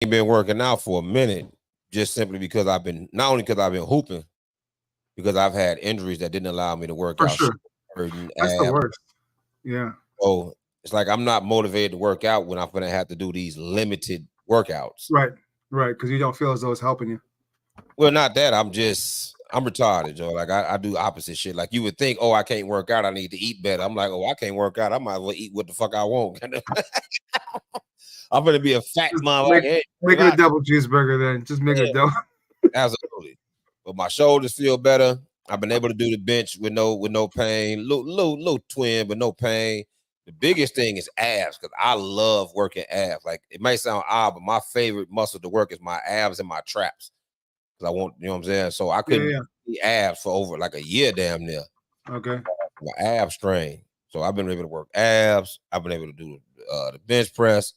ain't been working out for a minute, just simply because I've been not only because I've been hooping, because I've had injuries that didn't allow me to work For out, sure. hurting That's the abs. worst. Yeah. So it's like I'm not motivated to work out when I'm gonna have to do these limited workouts. Right. Right. Because you don't feel as though it's helping you. Well, not that I'm retarded, Joe. Like I do opposite shit. Like you would think, oh, I can't work out, I need to eat better. I'm like, oh, I can't work out, I might as well eat what the fuck I want. I'm gonna be a fat Just mom. Like, make hey, make it a double cheeseburger then. Just make it a yeah, double. absolutely. But my shoulders feel better. I've been able to do the bench with no pain. Little twin, but no pain. The biggest thing is abs because I love working abs. Like it may sound odd, but my favorite muscle to work is my abs and my traps. Because I want, you know what I'm saying? So I Yeah, couldn't yeah. do abs for over like a year damn near. Okay. My abs strain. So I've been able to work abs. I've been able to do the bench press.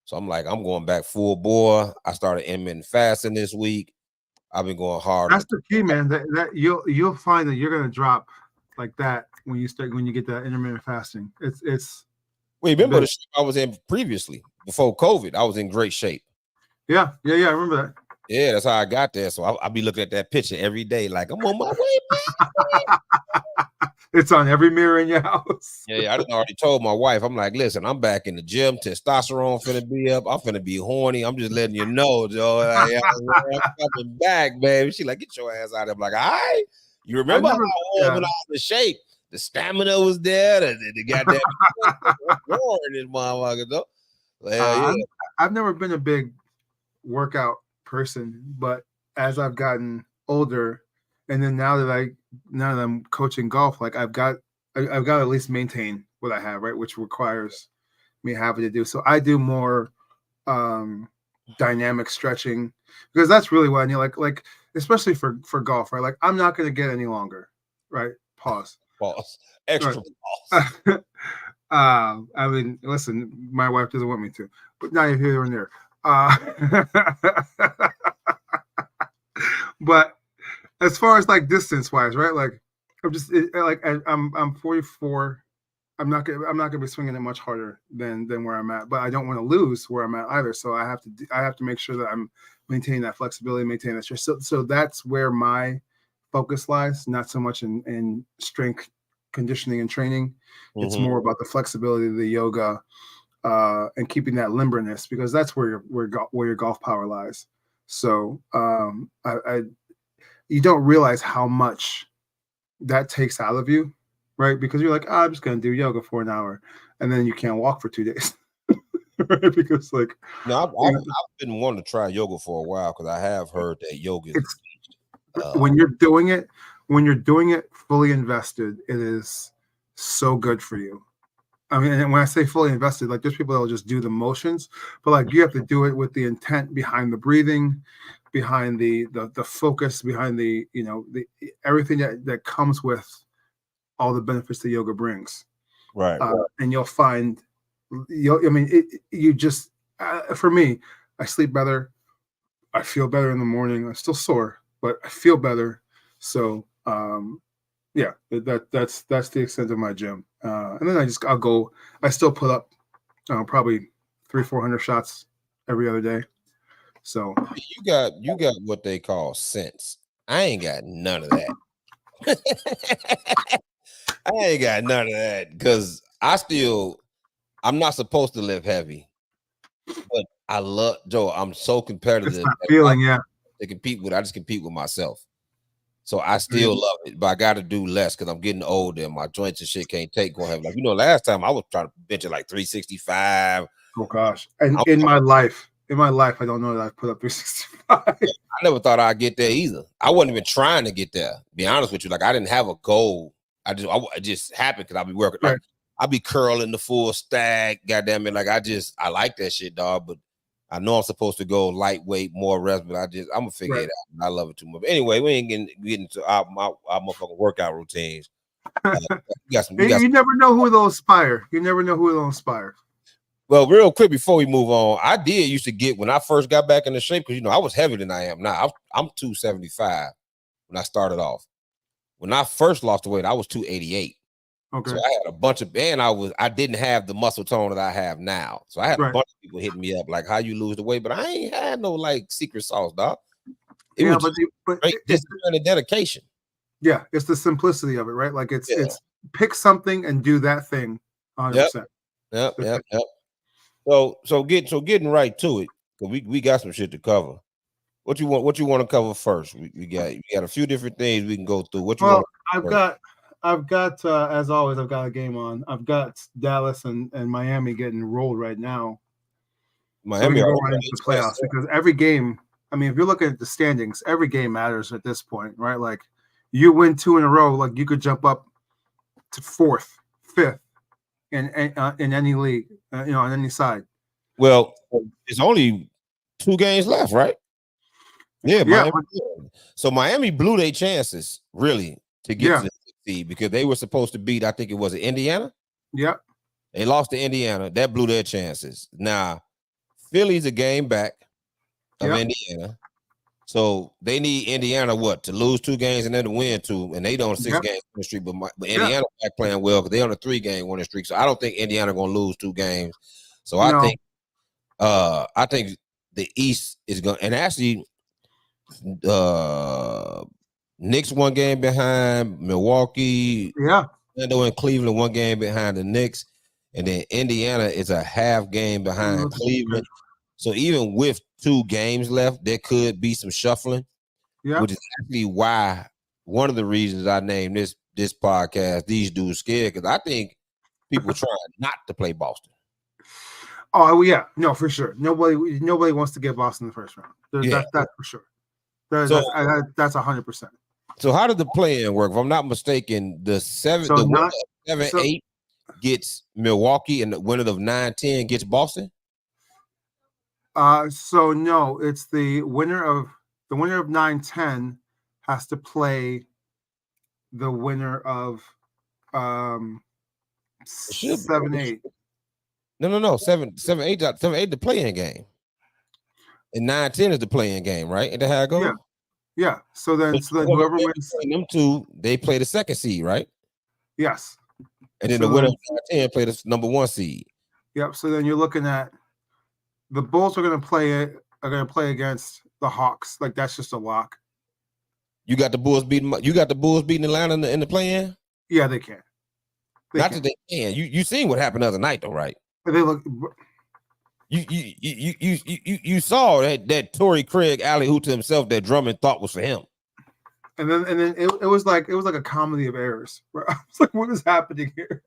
So I'm like, I'm going back full bore. I started intermittent fasting this week. I've been going hard on That's the. the key, man. That you'll find that you're gonna drop like that when you get that intermittent fasting. It's Well, remember big. the shape I was in previously before COVID. I was in great shape. Yeah, yeah, yeah. I remember that. Yeah, that's how I got there. So I'll be looking at that picture every day, like I'm on my way back. It's on every mirror in your house. Yeah, I done already told my wife. I'm like, listen, I'm back in the gym. Testosterone finna be up. I'm finna be horny. I'm just letting you know, Joe. Like, yeah, I'm coming back, baby. She like, get your ass out. I'm like, all right. You I remember how I never. was Yeah. when I was in shape? The stamina was there. The goddamn war in this motherfucker, though. Hell yeah. I've never been a big workout person, but as I've gotten older, and then now that I'm coaching golf, like I've got to at least maintain what I have, right, which requires me having to do. So I do more um, dynamic stretching because that's really what I need. Like especially for golf, right? Like I'm not going to get any longer, right? Pause. Pause. Right. Extra pause. I mean, listen, my wife doesn't want me to, but not here or there. Uh, but as far as like distance wise, right? Like I'm 44. I'm not gonna be swinging it much harder than where I'm at, but I don't want to lose where I'm at either. So I have to make sure that I'm maintaining that flexibility, maintaining that strength. So that's where my focus lies, not so much in strength conditioning and training. It's Mm-hmm. more about the flexibility of the yoga and keeping that limberness because that's where your golf power lies. So you don't realize how much that takes out of you, right? Because you're like, oh, I'm just gonna do yoga for an hour, and then you can't walk for 2 days, right? Because like, No, you know, I've been wanting to try yoga for a while because I have heard that yoga is it's uh when you're doing it, when you're doing it fully invested, it is so good for you. I mean, and when I say fully invested, like there's people that will just do the motions, but like you have to do it with the intent behind the breathing, behind the focus, behind the everything that comes with all the benefits that yoga brings. right. And you'll find, I mean, you just for me, I sleep better. I feel better in the morning. I'm still sore, but I feel better. So yeah, that's the extent of my gym. And then I'll go. I still put up probably 300-400 shots every other day. So You got what they call sense. I ain't got none of that. I ain't got none of that because I'm not supposed to live heavy, but I love Joe. I'm so it's competitive that that feeling, yeah. I just compete with myself. So I Right. still love it, but I got to do less because I'm getting older and my joints and shit can't take going heavy. Like last time I was trying to bench it like 365. Oh gosh, and I'm, in my life, I don't know that I've put up 365. I never thought I'd get there either. I wasn't even trying to get there. Be honest with you, like I didn't have a goal. It just happened because I be working like Right, I be curling the full stack. Goddamn it, like I like that shit, dog. But I know I'm supposed to go lightweight, more rest. But I'm gonna figure right. it out. I love it too much. But anyway, we ain't getting to our motherfucking workout routines. Uh, we got some. You never know who they'll inspire. You never know who they'll inspire. Well, real quick before we move on, I did used to get when I first got back into shape because I was heavier than I am now. I'm 275 when I started off. When I first lost the weight, I was 288. Okay. So I had a bunch of, and I didn't have the muscle tone that I have now. So I had a Right. bunch of people hitting me up like, how you lose the weight? But I ain't had no like secret sauce, dog. It Yeah, was just but great discipline and dedication. yeah, it's the simplicity of it, right? Like Yeah. it's pick something and do that thing 100%. Yep. So getting right to it, because we got some shit to cover. What you want to cover first? We got a few different things we can go through. What you want Well, to cover first? I've got as always, I've got a game on. I've got Dallas and Miami getting rolled right now. So we Miami can go already right got into the their chance. playoffs because every game, I mean, if you're looking at the standings, every game matters at this point, right? Like you win 2 in a row, like you could jump up to 4th, 5th in any league, on any side. Well, it's only 2 games left, right? Yeah, Yeah, Miami. So Miami blew their chances really to get to yeah, the 6th seed because they were supposed to beat, I think it was Indiana. yeah. They lost to Indiana. That blew their chances. Now, Philly's a game back of Yep. Indiana. So they need Indiana to lose 2 games and then to win 2, and they on a 6-game winning streak. But Indiana back playing well because they on a 3-game winning streak. So I don't think Indiana gonna lose 2 games. So I think the East is gonna, and actually Knicks 1 game behind Milwaukee. Yeah. Orlando and Cleveland 1 game behind the Knicks, and then Indiana is a half game behind Cleveland. So even with 2 games left, there could be some shuffling, which is actually why one of the reasons I named this podcast "These Dudes Scared," because I think people trying not to play Boston. Oh yeah, no, for sure. Nobody wants to get Boston in the first round. That's for sure. That's 100%. So how did the play-in work? If I'm not mistaken, the 7-8 gets Milwaukee, and the winner of 9-10 gets Boston. So no, it's the winner of 9-10 has to play the winner of 7-8. No. 7-8 the play-in game. And 9-10 is the play-in game, right? And that's how it goes? Yeah. So then whoever wins them 2, they play the 2nd seed, right? Yes. And then the winner of 9-10 play the number 1 seed. Yep. So then you're looking at the Bulls are gonna play against the Hawks. Like that's just a lock. You got the Bulls beating Atlanta in the play-in? Yeah, they can. That they can. You seen what happened the other night though, right? They look. You saw that Torrey Craig alley-oop to himself that Drummond thought was for him. And then it was like a comedy of errors. I was like, what is happening here?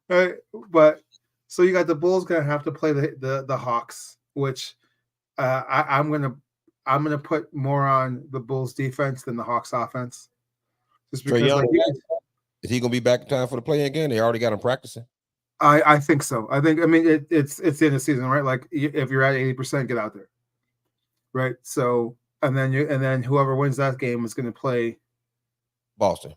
Right? But so you got the Bulls gonna have to play the Hawks, which I'm gonna put more on the Bulls defense than the Hawks offense. Just because is he gonna be back in time for the play again? They already got him practicing. I think so. I mean it's the end of the season, right? Like if you're at 80%, get out there. Right. So and then whoever wins that game is gonna play Boston.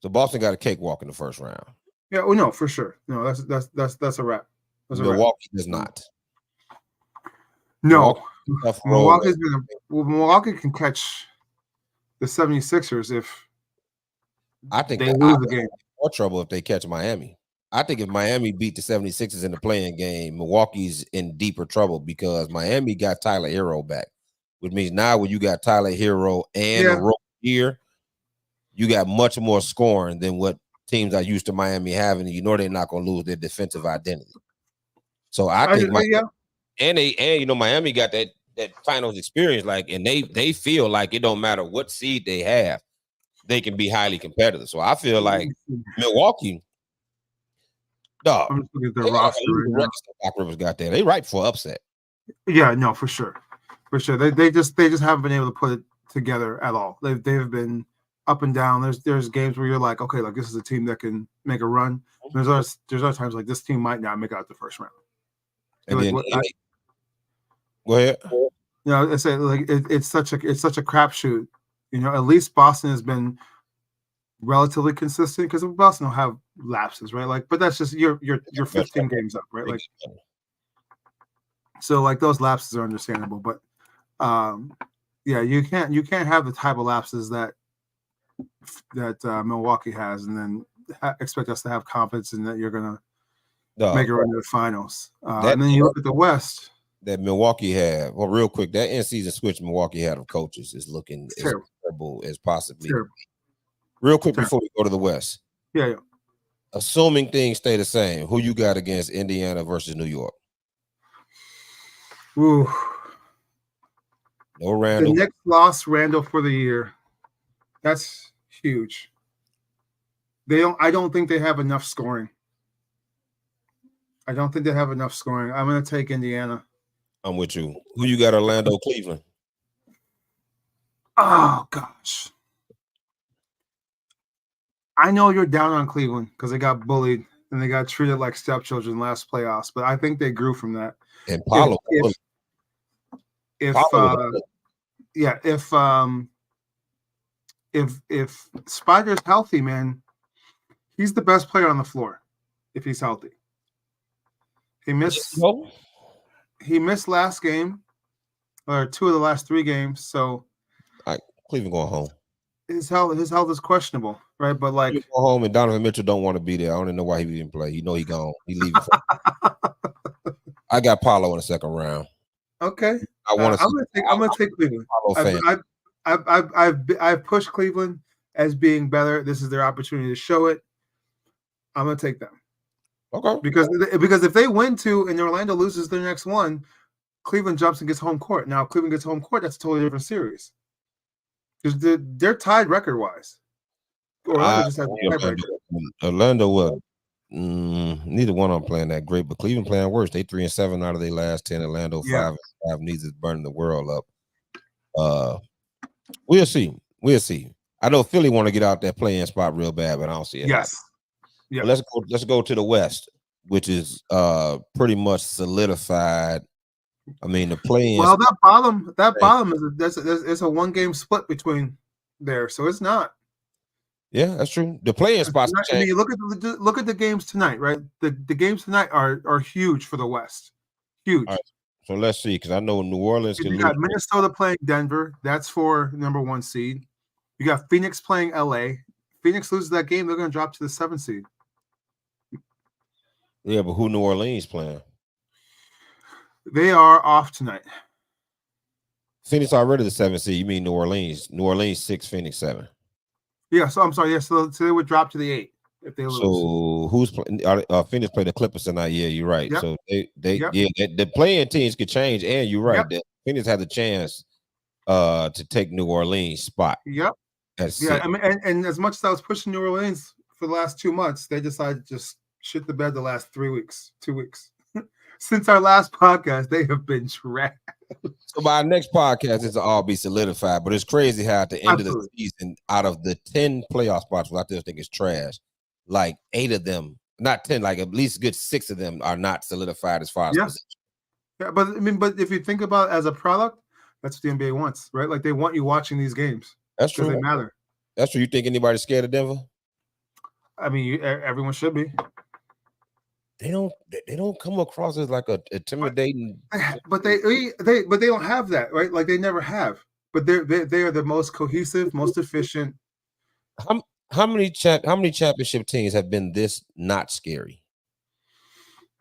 So Boston got a cakewalk in the first round. Yeah, no, for sure. No, that's a wrap. Milwaukee does not. No. Milwaukee can catch the 76ers if I think they lose the game. More trouble if they catch Miami. I think if Miami beat the 76ers in the play-in game, Milwaukee's in deeper trouble because Miami got Tyler Hero back, which means now when you got Tyler Hero and a rookie here, you got much more scoring than what teams are used to Miami having. And you know they're not going to lose their defensive identity. So I think Miami got that finals experience, and they feel like it don't matter what seed they have, they can be highly competitive. So I feel like Milwaukee, dog. I'm just looking at the roster right now. Doc Rivers got there. They ripe for upset. Yeah, no, for sure. They just haven't been able to put it together at all. They've been up and down. There's games where you're like, okay, like this is a team that can make a run. There's other times like this team might not make out the first round. And then, go ahead. I say like it's such a crapshoot. At least Boston has been relatively consistent because Boston will have lapses, right? Like, but that's just you're 15 games up, right? Like, so like those lapses are understandable, but you can't have the type of lapses that Milwaukee has, and then expect us to have confidence in that you're gonna No, make it run to the finals. that And then you look at the West. that Milwaukee had. Well, real quick, that in-season switch Milwaukee had of coaches is looking It's as terrible. terrible as possibly. Terrible. Real quick Terrible. before we go to the West, Yeah. assuming things stay the same, who you got against Indiana versus New York? Ooh. No Randall. The Knicks lost Randall for the year. That's huge. I don't think they have enough scoring. I'm going to take Indiana. I'm with you. Who you got? Orlando, Cleveland. Oh gosh. I know you're down on Cleveland because they got bullied and they got treated like stepchildren last playoffs, but I think they grew from that. And Paulo. If Spider's healthy, man, he's the best player on the floor. If he's healthy, he missed last game or 2 of the last 3 games. So, Cleveland going home. His health is questionable, right? But like, go home, and Donovan Mitchell don't want to be there. I don't even know why he didn't play. He know he gone. He leaving. I got Paulo in the second round. Okay, I'm gonna take Cleveland. I've pushed Cleveland as being better. This is their opportunity to show it. I'm gonna take them. Okay. Because if they win 2 and Orlando loses their next one, Cleveland jumps and gets home court. Now, if Cleveland gets home court, that's a totally different series. Because they're tied record-wise. Orlando just has a tiebreaker. Orlando will. Neither one of them playing that great, but Cleveland playing worse. They 3-7 out of their last 10. Orlando 5-5. Needs is burning the world up. We'll see. I know Philly want to get out that playing spot real bad, but I don't see it. Yes. Yeah. Let's go to the West, which is pretty much solidified. I mean, the play-in. Well, that bottom is a 1-game split between there, so it's not. Yeah, that's true. The play-in spots. I mean, look at the games tonight, right? The games tonight are huge for the West. Huge. All right, so let's see, because I know New Orleans can You lose. got Minnesota playing Denver. That's for number 1 seed. You got Phoenix playing LA. Phoenix loses that game, they're going to drop to the 7th seed. Yeah, but who New Orleans playing? They are off tonight. Phoenix already the 7th seed. You mean New Orleans? New Orleans 6, Phoenix 7. Yeah, so I'm sorry. Yeah, so they would drop to the 8 if they lose. So who's playing? Phoenix play the Clippers tonight. Yeah, you're right. Yep. So the playing teams could change, and you're right. That Phoenix had the chance to take New Orleans' spot. Yep. I mean, and as much as I was pushing New Orleans for the last 2 months, they decided to just shit the bed the last 2 weeks. Since our last podcast, they have been trash. So by our next podcast, it's all be solidified. But it's crazy how at the end of the season, out of the 10 playoff spots, what I still think is trash, like 8 of them, not 10, like at least good 6 of them are not solidified as far as position. Yeah, but if you think about it as a product, that's what the NBA wants, right? Like they want you watching these games. That's true. They matter. That's true. You think anybody's scared of Denver? I mean, everyone should be. They don't come across as like a intimidating. But they don't have that, right? Like they never have. But they are the most cohesive, most efficient. How many championship teams have been this not scary,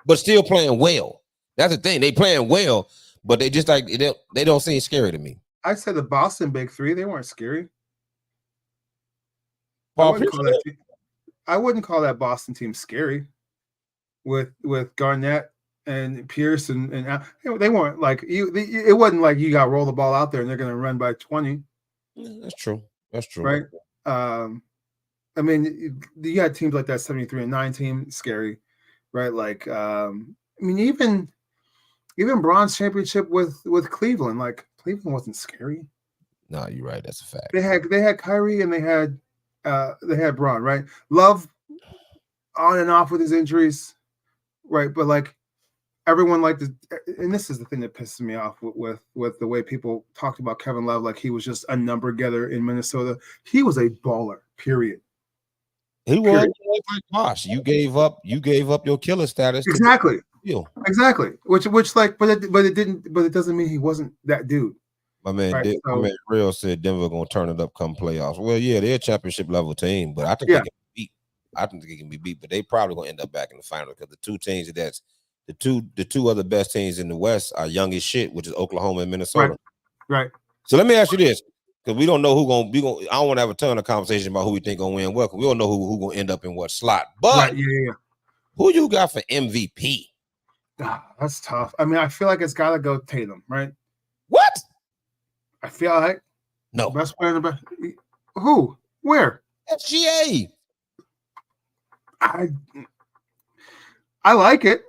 but still playing well? That's the thing. They playing well, but they just like they don't seem scary to me. I said the Boston Big Three. They weren't scary. I wouldn't call that Boston team scary. With Garnett and Pierce and they weren't like you. It wasn't like you got to roll the ball out there and they're going to run by 20. That's true. Right. I mean, you had teams like that 73-9 team, scary, right? Like, I mean, even bronze championship with Cleveland, like Cleveland wasn't scary. No, you're right. That's a fact. They had Kyrie and they had Braun, right? Love on and off with his injuries. Right, but like everyone liked it, and this is the thing that pisses me off with the way people talked about Kevin Love, like he was just a number getter in Minnesota. He was a baller. Period. He was like Bosh. You gave up your killer status. Exactly. Which like, but it doesn't mean he wasn't that dude. Right. My So man Real said Denver gonna turn it up come playoffs. Well, yeah, they're a championship level team, but I think they yeah, can be beat. I think they can be beat, but they probably gonna end up back in the final because the two teams that's the two other best teams in the West are young as shit, which is Oklahoma and right, Minnesota. right, So let me ask you this, because we don't know who gonna be going. I don't want to have a ton of conversation about who we think gonna win. Welcome, we don't know who gonna end up in what slot. But right. Yeah. who you got for MVP? That's tough. I mean, I feel like it's got to go Tatum, right? What? I feel like No. best player in the best. Who? Where? FGA. I I like it.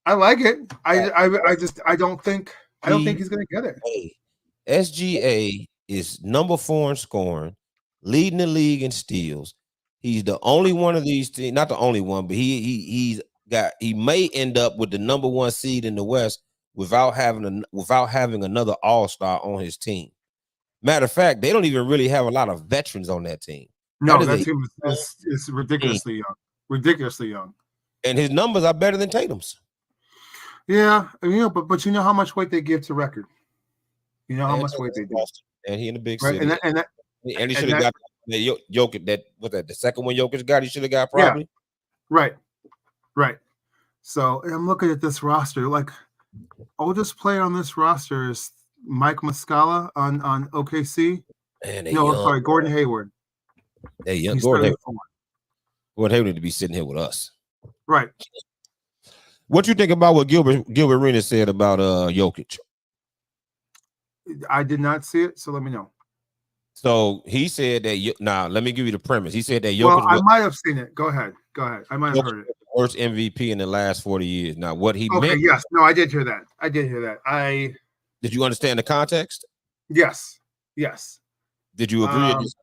I like it. I don't think he's gonna get it. SGA is number 4 in scoring, leading the league in steals. He's the only one of these teams, not the only one, but he may end up with the number 1 seed in the West without having another all-star on his team. Matter of fact, they don't even really have a lot of veterans on that team. No, that team is ridiculously young. Ridiculously young. And his numbers are better than Tatum's. Yeah, but you know how much weight they give to record. You know how much weight they do. And he in the big right? city. And he should have got that Jokic, the second one Jokic got, he should have got probably. Yeah. Right. So I'm looking at this roster. Like, oldest player on this roster is Mike Muscala on OKC. Sorry, Gordon Hayward. Hey, young Gordon Hayward need to be sitting here with us. Right. What you think about what Gilbert Arenas said about Jokic? I did not see it, so let me know. So he said that. Now, let me give you the premise. He said that Jokic. Well, I might have seen it. Go ahead. I might have heard it. Worst MVP in the last 40 years. Now, what he meant? Yes. No, I did hear that. Did you understand the context? Yes. Did you agree or disagree?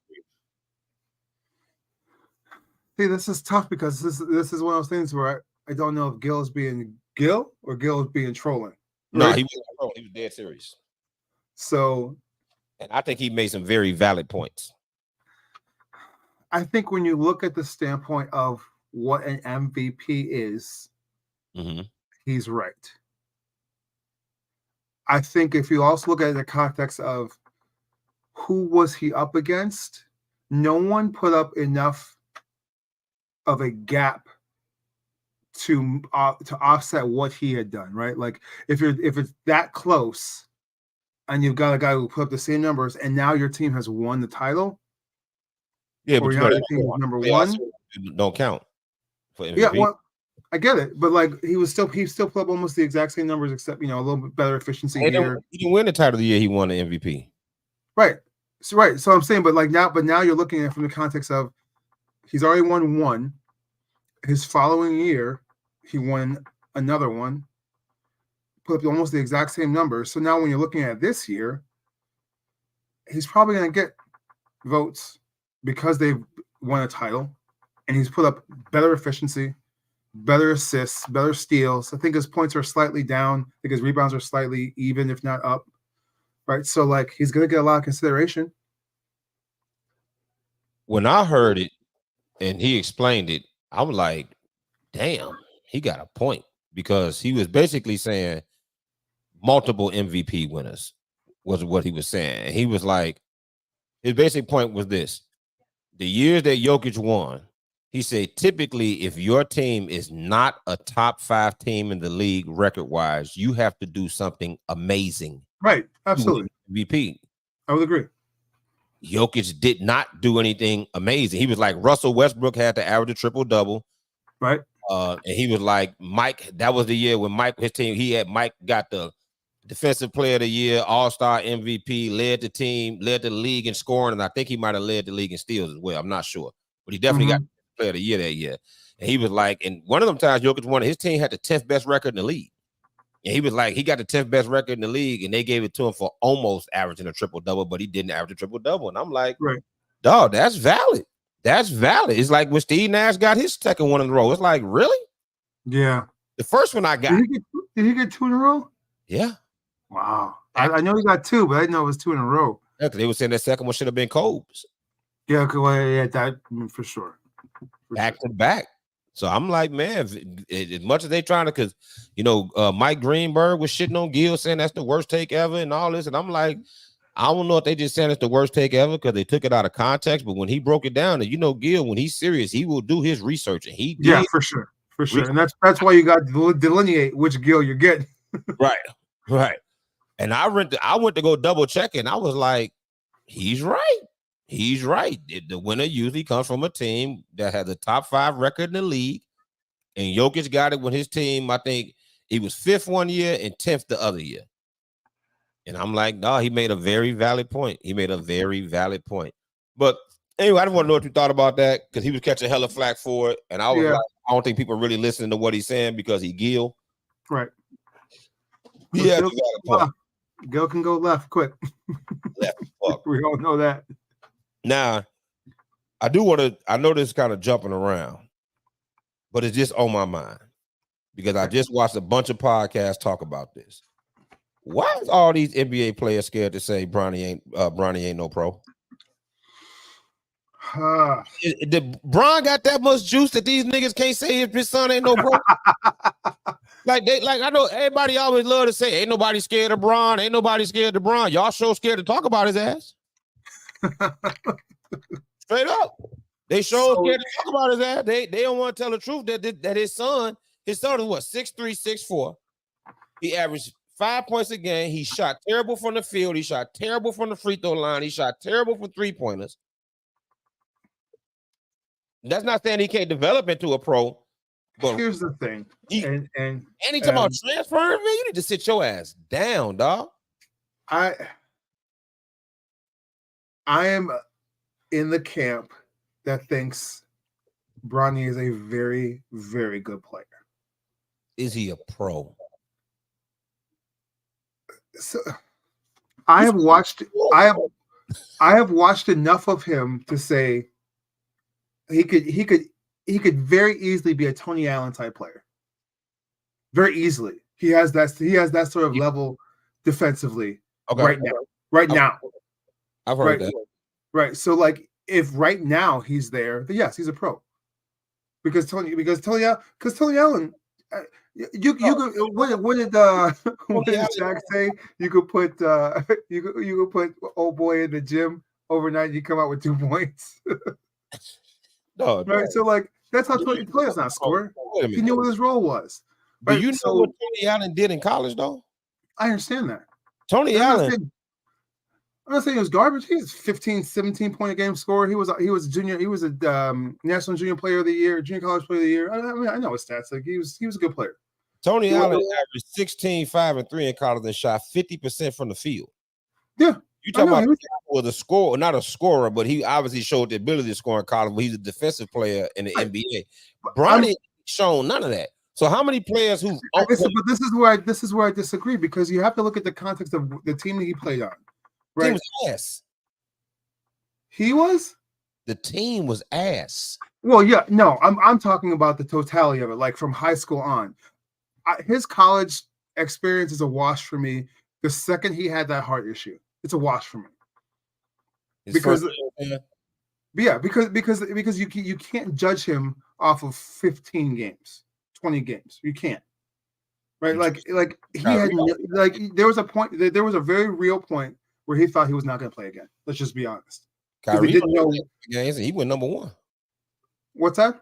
See, this is tough because this is one of those things where I don't know if Gil is being Gil or Gil is being trolling. No, he wasn't trolling. He was dead serious. So, and I think he made some very valid points. I think when you look at the standpoint of what an MVP is, he's right. I think if you also look at the context of who was he up against, no one put up enough of a gap to offset what he had done, right? Like if it's that close and you've got a guy who put up the same numbers and now your team has won the title, yeah, but your team is number 1, don't count for MVP. Yeah, well, I get it, but like he still put up almost the exact same numbers, except a little bit better efficiency here. He didn't win the title of the year. He won the MVP. Right. So I'm saying, but now you're looking at it from the context of he's already won one. His following year, he won another one, put up almost the exact same numbers. So now when you're looking at this year, he's probably going to get votes because they've won a title, and he's put up better efficiency, better assists, better steals. I think his points are slightly down. I think his rebounds are slightly even, if not up. Right. So he's going to get a lot of consideration. When I heard it and he explained it, I was like, damn, he got a point, because he was basically saying multiple MVP winners was what he was saying. And he was like, his basic point was this: the years that Jokic won, he said, typically, if your team is not a top 5 team in the league record-wise, you have to do something amazing. Right. Absolutely. MVP. I would agree. Jokic did not do anything amazing. He was like Russell Westbrook had to average a triple-double. Right. And he was like Mike. That was the year when his team, Mike got the defensive player of the year, all-star MVP, led the league in scoring, and I think he might have led the league in steals as well. I'm not sure, but he definitely got player of the year that year. And he was like, and one of them times Jokic won, his team had the 10th best record in the league. And he was like, he got the 10th best record in the league, and they gave it to him for almost averaging a triple-double, but he didn't average a triple-double. And I'm like, right, dog, that's valid. That's valid. It's like when Steve Nash got his second one in a row. It's like, really? Yeah. The first one I got. Did he get 2 in a row? Yeah. Wow. I know he got 2, but I didn't know it was 2 in a row. Yeah, because they were saying that second one should have been Kobe's. Yeah, that for sure. Back to back. So I'm like, man, as much as they trying to, because Mike Greenberg was shitting on Gil, saying that's the worst take ever and all this, and I'm like, I don't know if they just saying it's the worst take ever because they took it out of context. But when he broke it down, and Gil, when he's serious, he will do his research, and he did. For sure, and that's why you got to delineate which Gil you're getting. right. And I went to go double check, and I was like, he's right. The winner usually comes from a team that has a top 5 record in the league, and Jokic got it when his team, I think he was 5th one year and 10th the other year. And I'm like, no, he made a very valid point. But anyway, I just want to know what you thought about that, because he was catching hella flack for it. And I was like, I don't think people are really listening to what he's saying because he Gil. Right. Yeah, Gil can go left quick. Left, fuck. We all know that. Now, I know this is kind of jumping around, but it's just on my mind because I just watched a bunch of podcasts talk about this. Why is all these NBA players scared to say Bronny ain't no pro? Did Bron got that much juice that these niggas can't say his son ain't no pro? I know everybody always love to say ain't nobody scared of Bron, ain't nobody scared of Bron. Y'all sure scared to talk about his ass. Straight up, they sure scared to talk about his ass. They don't want to tell the truth that his son is what, 6'3", 6'4". He averaged 5 points a game. He shot terrible from the field. He shot terrible from the free throw line. He shot terrible for 3-pointers. That's not saying he can't develop into a pro. But here's the thing. And anytime about transferring, man, you need to sit your ass down, dog. I am in the camp that thinks Bronny is a very, very good player. Is he a pro? So I have watched enough of him to say he could very easily be a Tony Allen type player. Very easily. He has that sort of level defensively right now. I've heard that. Right. So like if right now he's there, then yes, he's a pro. Because Tony Allen you could what did Shaq say? You could put you could put old boy in the gym overnight and you come out with 2 points. No, right. So like that's how Tony Allen's not scoring. He knew what his role was. Right? Do you know what Tony Allen did in college though? I understand that. Tony Allen. I'm not saying he was garbage. He's 15, 17 point a game scorer. He was a national junior player of the year, junior college player of the year. I know his stats. Like he was a good player. Tony Allen averaged 16, 5, and 3 in college and shot 50% from the field. Yeah. You talking about he was a scorer, not a scorer, but he obviously showed the ability to score in college, but he's a defensive player in the NBA. Bronny shown none of that. So how many players who this is where I disagree, because you have to look at the context of the team that he played on. Right. Team was ass. He was? The team was ass. Well, yeah, no, I'm talking about the totality of it, like from high school on. His college experience is a wash for me. The second he had that heart issue, it's a wash for me. Because you can't judge him off of 15 games, 20 games. You can't. Right? Like he had there was a very real point where he thought he was not going to play again. Let's just be honest. Kyrie didn't know games and he went number 1. What's that?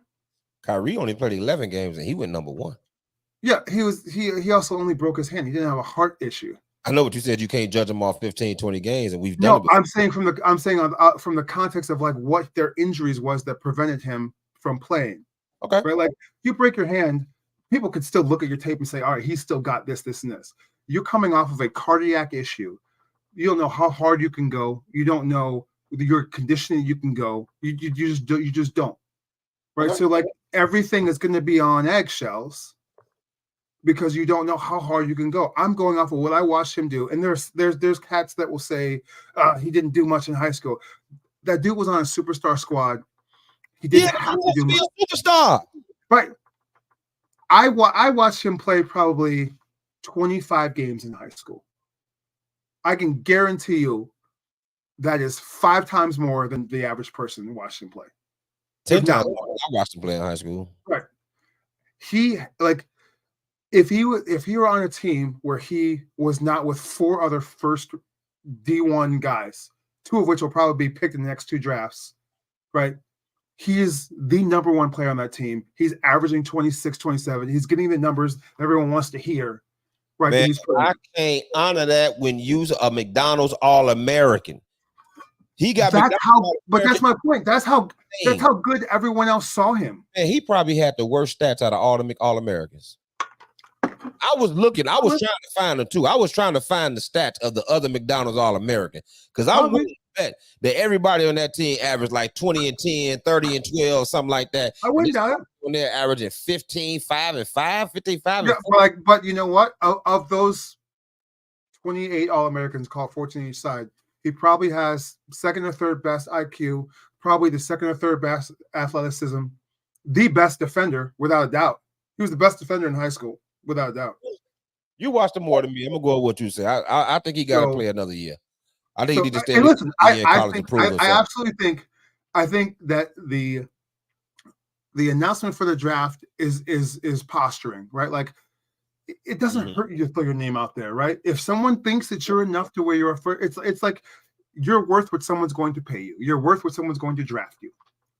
Kyrie only played 11 games and he went number 1. Yeah, he also only broke his hand. He didn't have a heart issue. I know what you said. You can't judge him off 15, 20 games, and we've done. No, I'm saying from the context of like what their injuries was that prevented him from playing. Okay, right? Like you break your hand, people could still look at your tape and say, all right, he's still got this, and this. You're coming off of a cardiac issue. You don't know how hard you can go. You don't know your conditioning you can go. You just don't. Right. Okay. So like everything is going to be on eggshells because you don't know how hard you can go. I'm going off of what I watched him do. And there's cats that will say he didn't do much in high school. That dude was on a superstar squad. He didn't have to do much. A superstar. Right. I watched him play probably 25 games in high school. I can guarantee you that is 5 times more than the average person watched him play. 10 times more. I watched him play in high school. Right. he like if he were on a team where he was not with 4 other first D1 guys, 2 of which will probably be picked in the next 2 drafts, right? He is the number 1 player on that team. He's averaging 26, 27. He's getting the numbers everyone wants to hear. Right. Man, I can't honor that when you're a McDonald's All-American. He got that's how, but that's my point. That's how good everyone else saw him. Man, he probably had the worst stats out of all the All-Americans. I was trying to find them too. I was trying to find the stats of the other McDonald's All-American because I would bet that everybody on that team averaged like 20 and 10, 30 and 12, something like that. I wouldn't doubt it. When they're averaging 15, 5 and 5, 15, 5 and 5. But you know what? Of those 28 All-Americans called 14 each side, he probably has second or third best IQ, probably the second or third best athleticism, the best defender, without a doubt. He was the best defender in high school, without a doubt. You watched him more than me. I'm gonna go with what you say. I think he got to play another year. I think he need to stay in college and prove himself. I absolutely think. I think that the announcement for the draft is posturing, right? Like it doesn't hurt you to throw your name out there, right? If someone thinks that you're enough to where you're it's like you're worth what someone's going to pay you. You're worth what someone's going to draft you,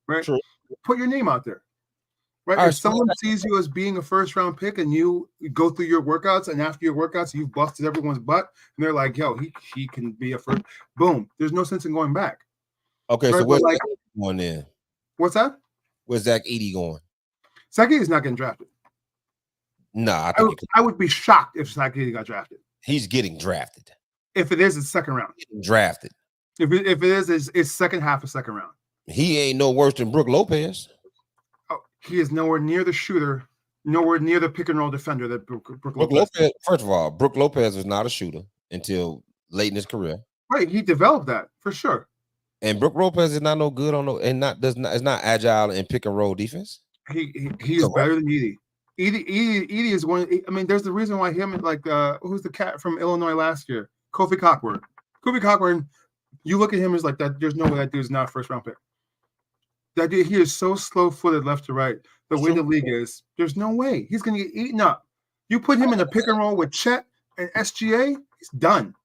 right? True. Put your name out there. Right. If someone sees you as being a first-round pick and you go through your workouts and after your workouts you've busted everyone's butt and they're like, yo, he can be a first, boom. There's no sense in going back. Okay, right? So where's Zach going in? What's that? Where's Zach Edey going? Zach Edey's not getting drafted. No, I would be shocked if Zach Edey got drafted. He's getting drafted. If it is, it's second round. Getting drafted. If it is, it's second half of second round. He ain't no worse than Brook Lopez. He is nowhere near the shooter, nowhere near the pick and roll defender that Brook Lopez. First of all, Brook Lopez was not a shooter until late in his career. Right, he developed that for sure. And Brook Lopez is not no good on is not agile in pick and roll defense. He is better than Edey. Edey is one. I mean, there's the reason why him and like who's the cat from Illinois last year, Kofi Cockburn. Kofi Cockburn, you look at him as like that. There's no way that dude's not a first round pick. That dude, he is so slow-footed left to right. The way the league is, there's no way he's going to get eaten up. You put him in a pick and roll with Chet and SGA, he's done.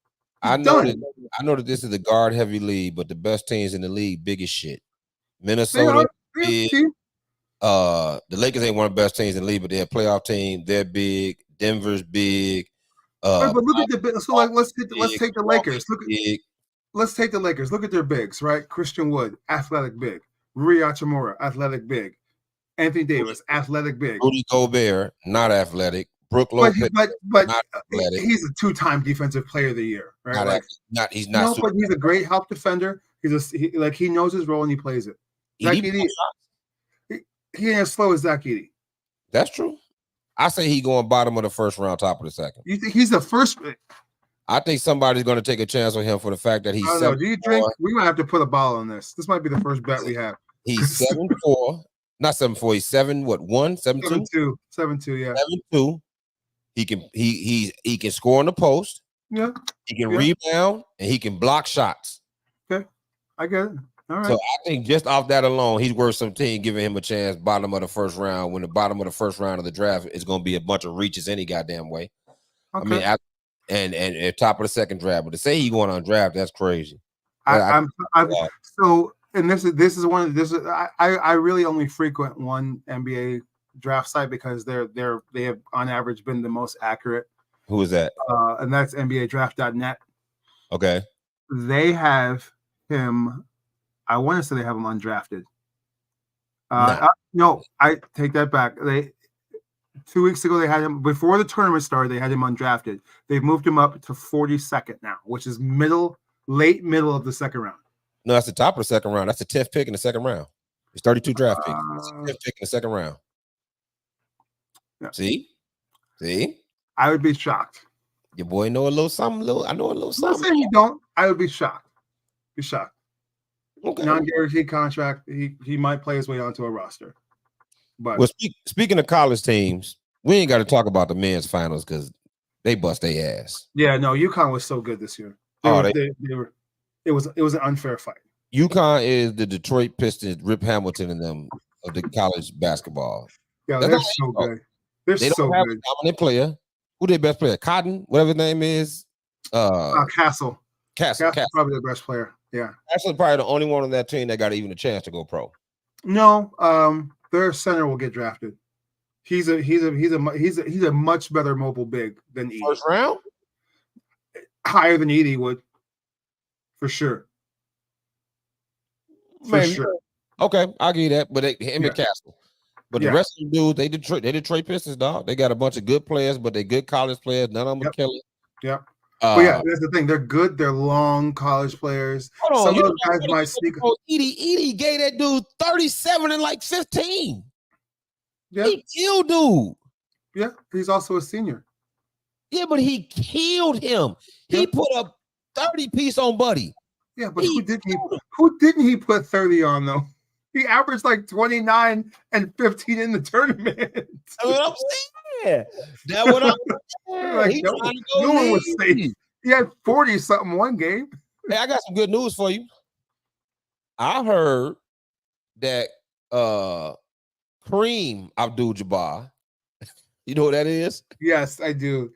I know that this is a guard-heavy league, but the best teams in the league, big as shit. Minnesota, big. The Lakers ain't one of the best teams in the league, but they're a playoff team. They're big. Denver's big. But look at the so like let's take the Lakers. Let's take the Lakers. Look at their bigs, right? Christian Wood, athletic big. Rui Hachimura, athletic big. Anthony Davis, athletic big. Rudy Gobert, not athletic. Brook Lopez, but not athletic. He's a 2-time defensive player of the year, right? He's not. But he's a great help defender. He knows his role and he plays it. Zach Edey, he ain't as slow as Zach Edey. That's true. I say he going bottom of the first round, top of the second. You think he's the first? I think somebody's going to take a chance on him for the fact that he's. Do you drink? We might have to put a ball on this. This might be the first bet we have. He's 7'4", not 7'4". He's 7'1", 7'2", 7'2", yeah. 7'2". He can score on the post. Yeah. He can rebound and he can block shots. Okay, I get it. All right. So I think just off that alone, he's worth some team giving him a chance. Bottom of the first round, when the bottom of the first round of the draft is going to be a bunch of reaches any goddamn way. Okay. I mean, and top of the second draft, but to say he going on draft, that's crazy. And this is one of this. I really only frequent one NBA draft site because they have on average been the most accurate. Who is that? And that's NBADraft.net. Okay. They have him. I want to say they have him undrafted. No, I take that back. 2 weeks ago, they had him before the tournament started. They had him undrafted. They've moved him up to 42nd now, which is late middle of the second round. No, that's the top of the second round. That's the 10th pick in the second round. It's 32 draft picks. It's the 10th pick in the second round. Yeah. See? I would be shocked. Your boy know a little something. I know a little something. I'm saying you don't. I would be shocked. Okay. Non-guaranteed contract. He might play his way onto a roster. But speaking of college teams, we ain't got to talk about the men's finals because they bust their ass. Yeah, no, UConn was so good this year. It was an unfair fight. UConn is the Detroit Pistons, Rip Hamilton and them of the college basketball. Yeah, they're so good. They're They so don't have good. a dominant player. Who their best player? Cotton, whatever his name is. Castle. Castle. Castle's probably the best player. Yeah. Castle's probably the only one on that team that got even a chance to go pro. No, their center will get drafted. He's a much better mobile big than Edie. First round? Higher than Edie would. For sure. Maybe. Sure. Okay, I'll give you that. But him and Castle. But the rest of the dudes, they Detroit Pistons, dog. They got a bunch of good players, but they good college players. None of them are killing. Yep. But yeah, that's the thing. They're good. They're long college players. Hold on, some of those guys might sneak. Edie gave that dude 37 and like 15. Yeah. He killed dude. Yeah, he's also a senior. Yeah, but he killed him. He put a 30 piece on Buddy. Yeah, but who didn't he put 30 on though? He averaged like 29 and 15 in the tournament. That's what I'm saying. That's what I'm saying. Like, no one would say he had 40 something one game. Hey, I got some good news for you. I heard that Kareem Abdul-Jabbar, you know who that is? Yes, I do.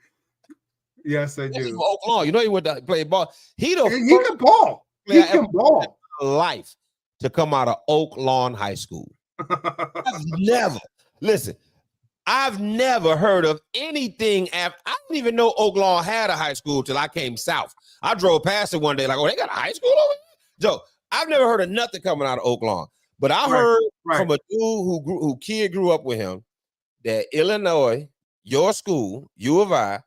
Yes, I do. Oklahoma. You know he went to play ball. He can ball. He can ball. Life to come out of Oak Lawn High School. I've never heard of anything after. I didn't even know Oak Lawn had a high school till I came south. I drove past it one day, like, oh, they got a high school over here? Joe, I've never heard of nothing coming out of Oak Lawn. But I heard from a dude who grew up with him that Illinois, your school, U of I,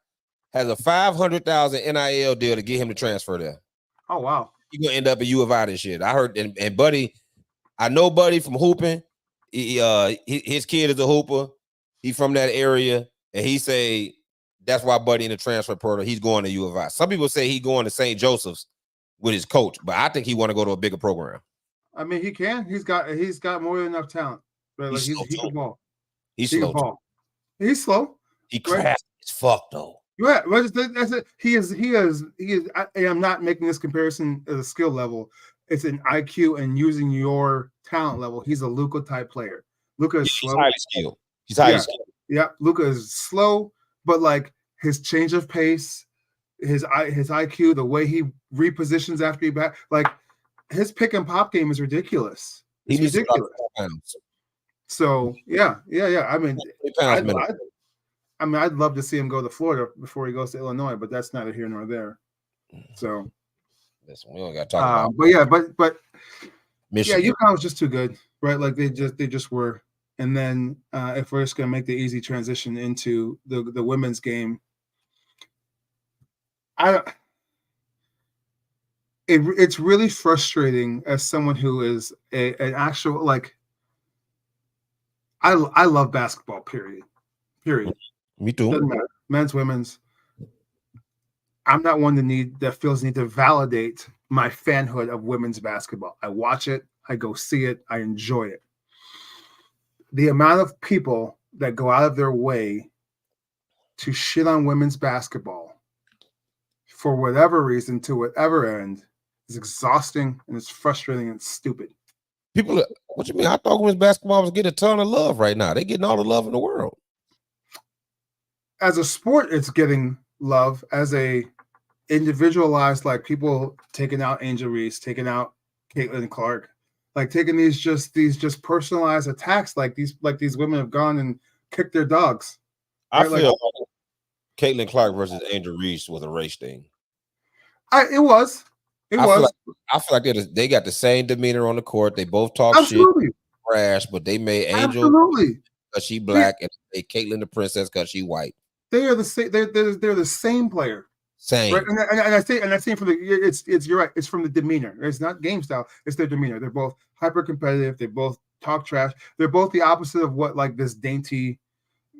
has a $500,000 NIL deal to get him to transfer there. Oh, wow. He's going to end up at U of I this year. I heard, and Buddy, I know Buddy from hooping. His kid is a hooper. He's from that area, and he say that's why Buddy in the transfer portal, he's going to U of I. Some people say he's going to St. Joseph's with his coach, but I think he want to go to a bigger program. I mean, he can. He's got more than enough talent. Right? Like he can ball. He can ball. He's slow. He crafty as fuck though. Yeah, that's it. He is. I'm not making this comparison at a skill level. It's an IQ and using your talent level. He's a Luka type player. Luka is slow. He's highly skilled. Yeah, Luka is slow, but like his change of pace, his IQ, the way he repositions after he back, like his pick and pop game is ridiculous. It's ridiculous. So yeah. I mean, I'd love to see him go to Florida before he goes to Illinois, but that's neither here nor there. So, listen, we don't got to talk about. But Michigan. Yeah, UConn was just too good, right? Like they just were. And then if we're just gonna make the easy transition into the women's game, it's really frustrating as someone who is an actual like. I love basketball. Period. Me too. Doesn't matter. Men's, women's. I'm not one that feels need to validate my fanhood of women's basketball. I watch it, I go see it, I enjoy it. The amount of people that go out of their way to shit on women's basketball for whatever reason to whatever end is exhausting and it's frustrating and stupid. People, what you mean? I thought women's basketball was getting a ton of love right now. They're getting all the love in the world. As a sport, it's getting love. As a individualized, like people taking out Angel Reese, taking out Caitlin Clark, like taking these just personalized attacks, like these women have gone and kicked their dogs. Right? I feel like Caitlin Clark versus Angel Reese was a race thing. It was. I feel like they got the same demeanor on the court. They both talk shit, trash, but they made Angel because she black and they Caitlin the princess because she white. They are the same. They're the same player. Same. Right? And I say from it's you're right. It's from the demeanor. It's not game style. It's their demeanor. They're both hyper competitive. They both talk trash. They're both the opposite of what like this dainty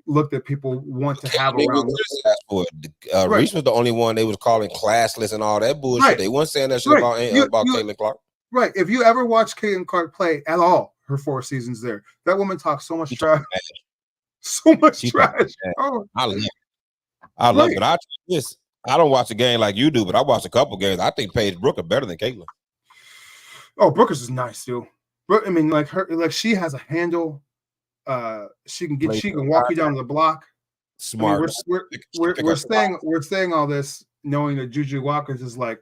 look that people want to have around. Reese was the only one they was calling classless and all that bullshit. Right. They weren't saying that shit about Caitlin Clark. Right. If you ever watch Caitlin Clark play at all, her 4 seasons there, that woman talks so much trash. So much trash. Oh. I love it. I don't watch a game like you do, but I watch a couple games. I think Paige Brooker better than Caitlin. Oh, Brooker's is nice too. But I mean, like she has a handle. She can walk you down the block. smart. We're saying all this knowing that Juju Watkins is like,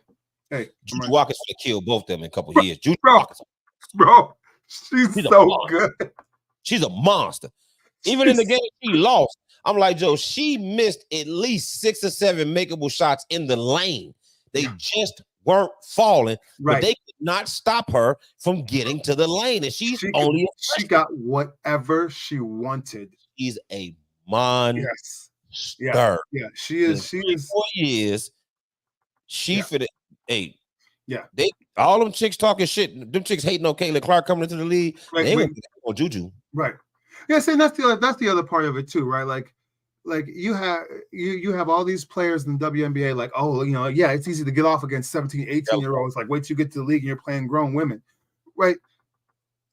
hey, Juju Watkins would kill both of them in a couple of years. Juju Watkins, bro, she's so good. She's a monster. Even in the game she lost, I'm like, Joe, she missed at least 6 or 7 makeable shots in the lane. They just weren't falling, but they could not stop her from getting to the lane. And she got whatever she wanted. She's a monster. Yeah, she is. She is 4 years. She for the 8. Yeah, they all them chicks talking shit. Them chicks hating on Caitlin Clark coming into the league. They ain't on Juju. Right. Yeah, see, that's the other part of it too, right? Like you have all these players in the WNBA, like, oh, yeah, it's easy to get off against 17, 18-year-olds. Like, wait till you get to the league and you're playing grown women, right?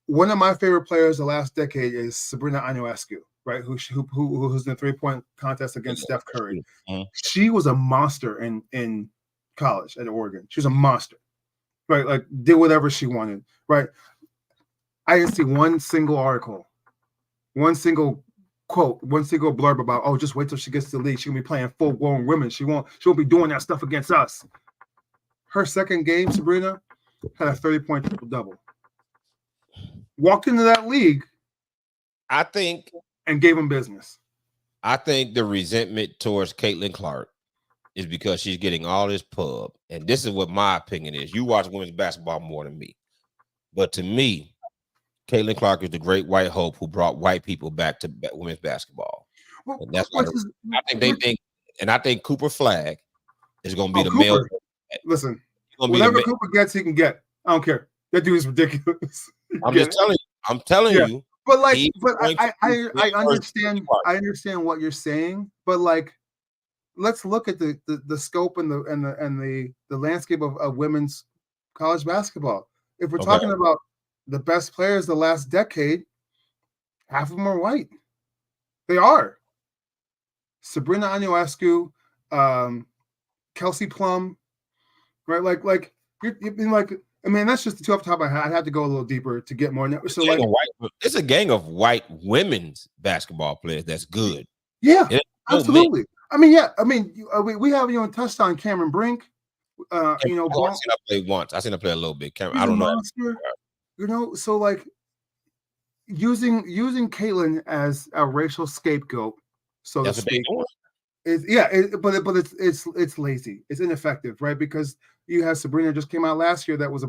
One of my favorite players the last decade is Sabrina Ionescu, right? Who's in the 3-point contest against Steph Curry. Mm-hmm. She was a monster in college at Oregon. She was a monster, right? Like, did whatever she wanted, right? I didn't see one single article, one single quote, one single blurb about, oh, just wait till she gets to the league. She'll be playing full-grown women. She won't be doing that stuff against us. Her second game, Sabrina, had a 30-point triple-double. Walked into that league, I think, and gave them business. I think the resentment towards Caitlin Clark is because she's getting all this pub. And this is what my opinion is. You watch women's basketball more than me. But to me, Caitlin Clark is the great white hope who brought white people back to women's basketball. And that's why I think Cooper Flagg is going to be the male. Listen, whatever Cooper gets, he can get. I don't care. That dude is ridiculous. I'm just telling you. I'm telling you. But I understand. I understand what you're saying. But like, let's look at the scope and the landscape of women's college basketball. If we're talking about the best players the last decade, half of them are white. They are. Sabrina Ionescu, Kelsey Plum, right? Like you've been like, I mean, that's just the two off the top of my head. I'd have to go a little deeper to get more. So like, it's a gang of white women's basketball players that's good. Yeah, absolutely. I mean, yeah. I mean, we have touched on Cameron Brink. I've seen her play once. I've seen her play a little bit. I don't know. So like using Caitlin as a racial scapegoat, so to speak. But it's lazy. It's ineffective, right? Because you have Sabrina just came out last year that was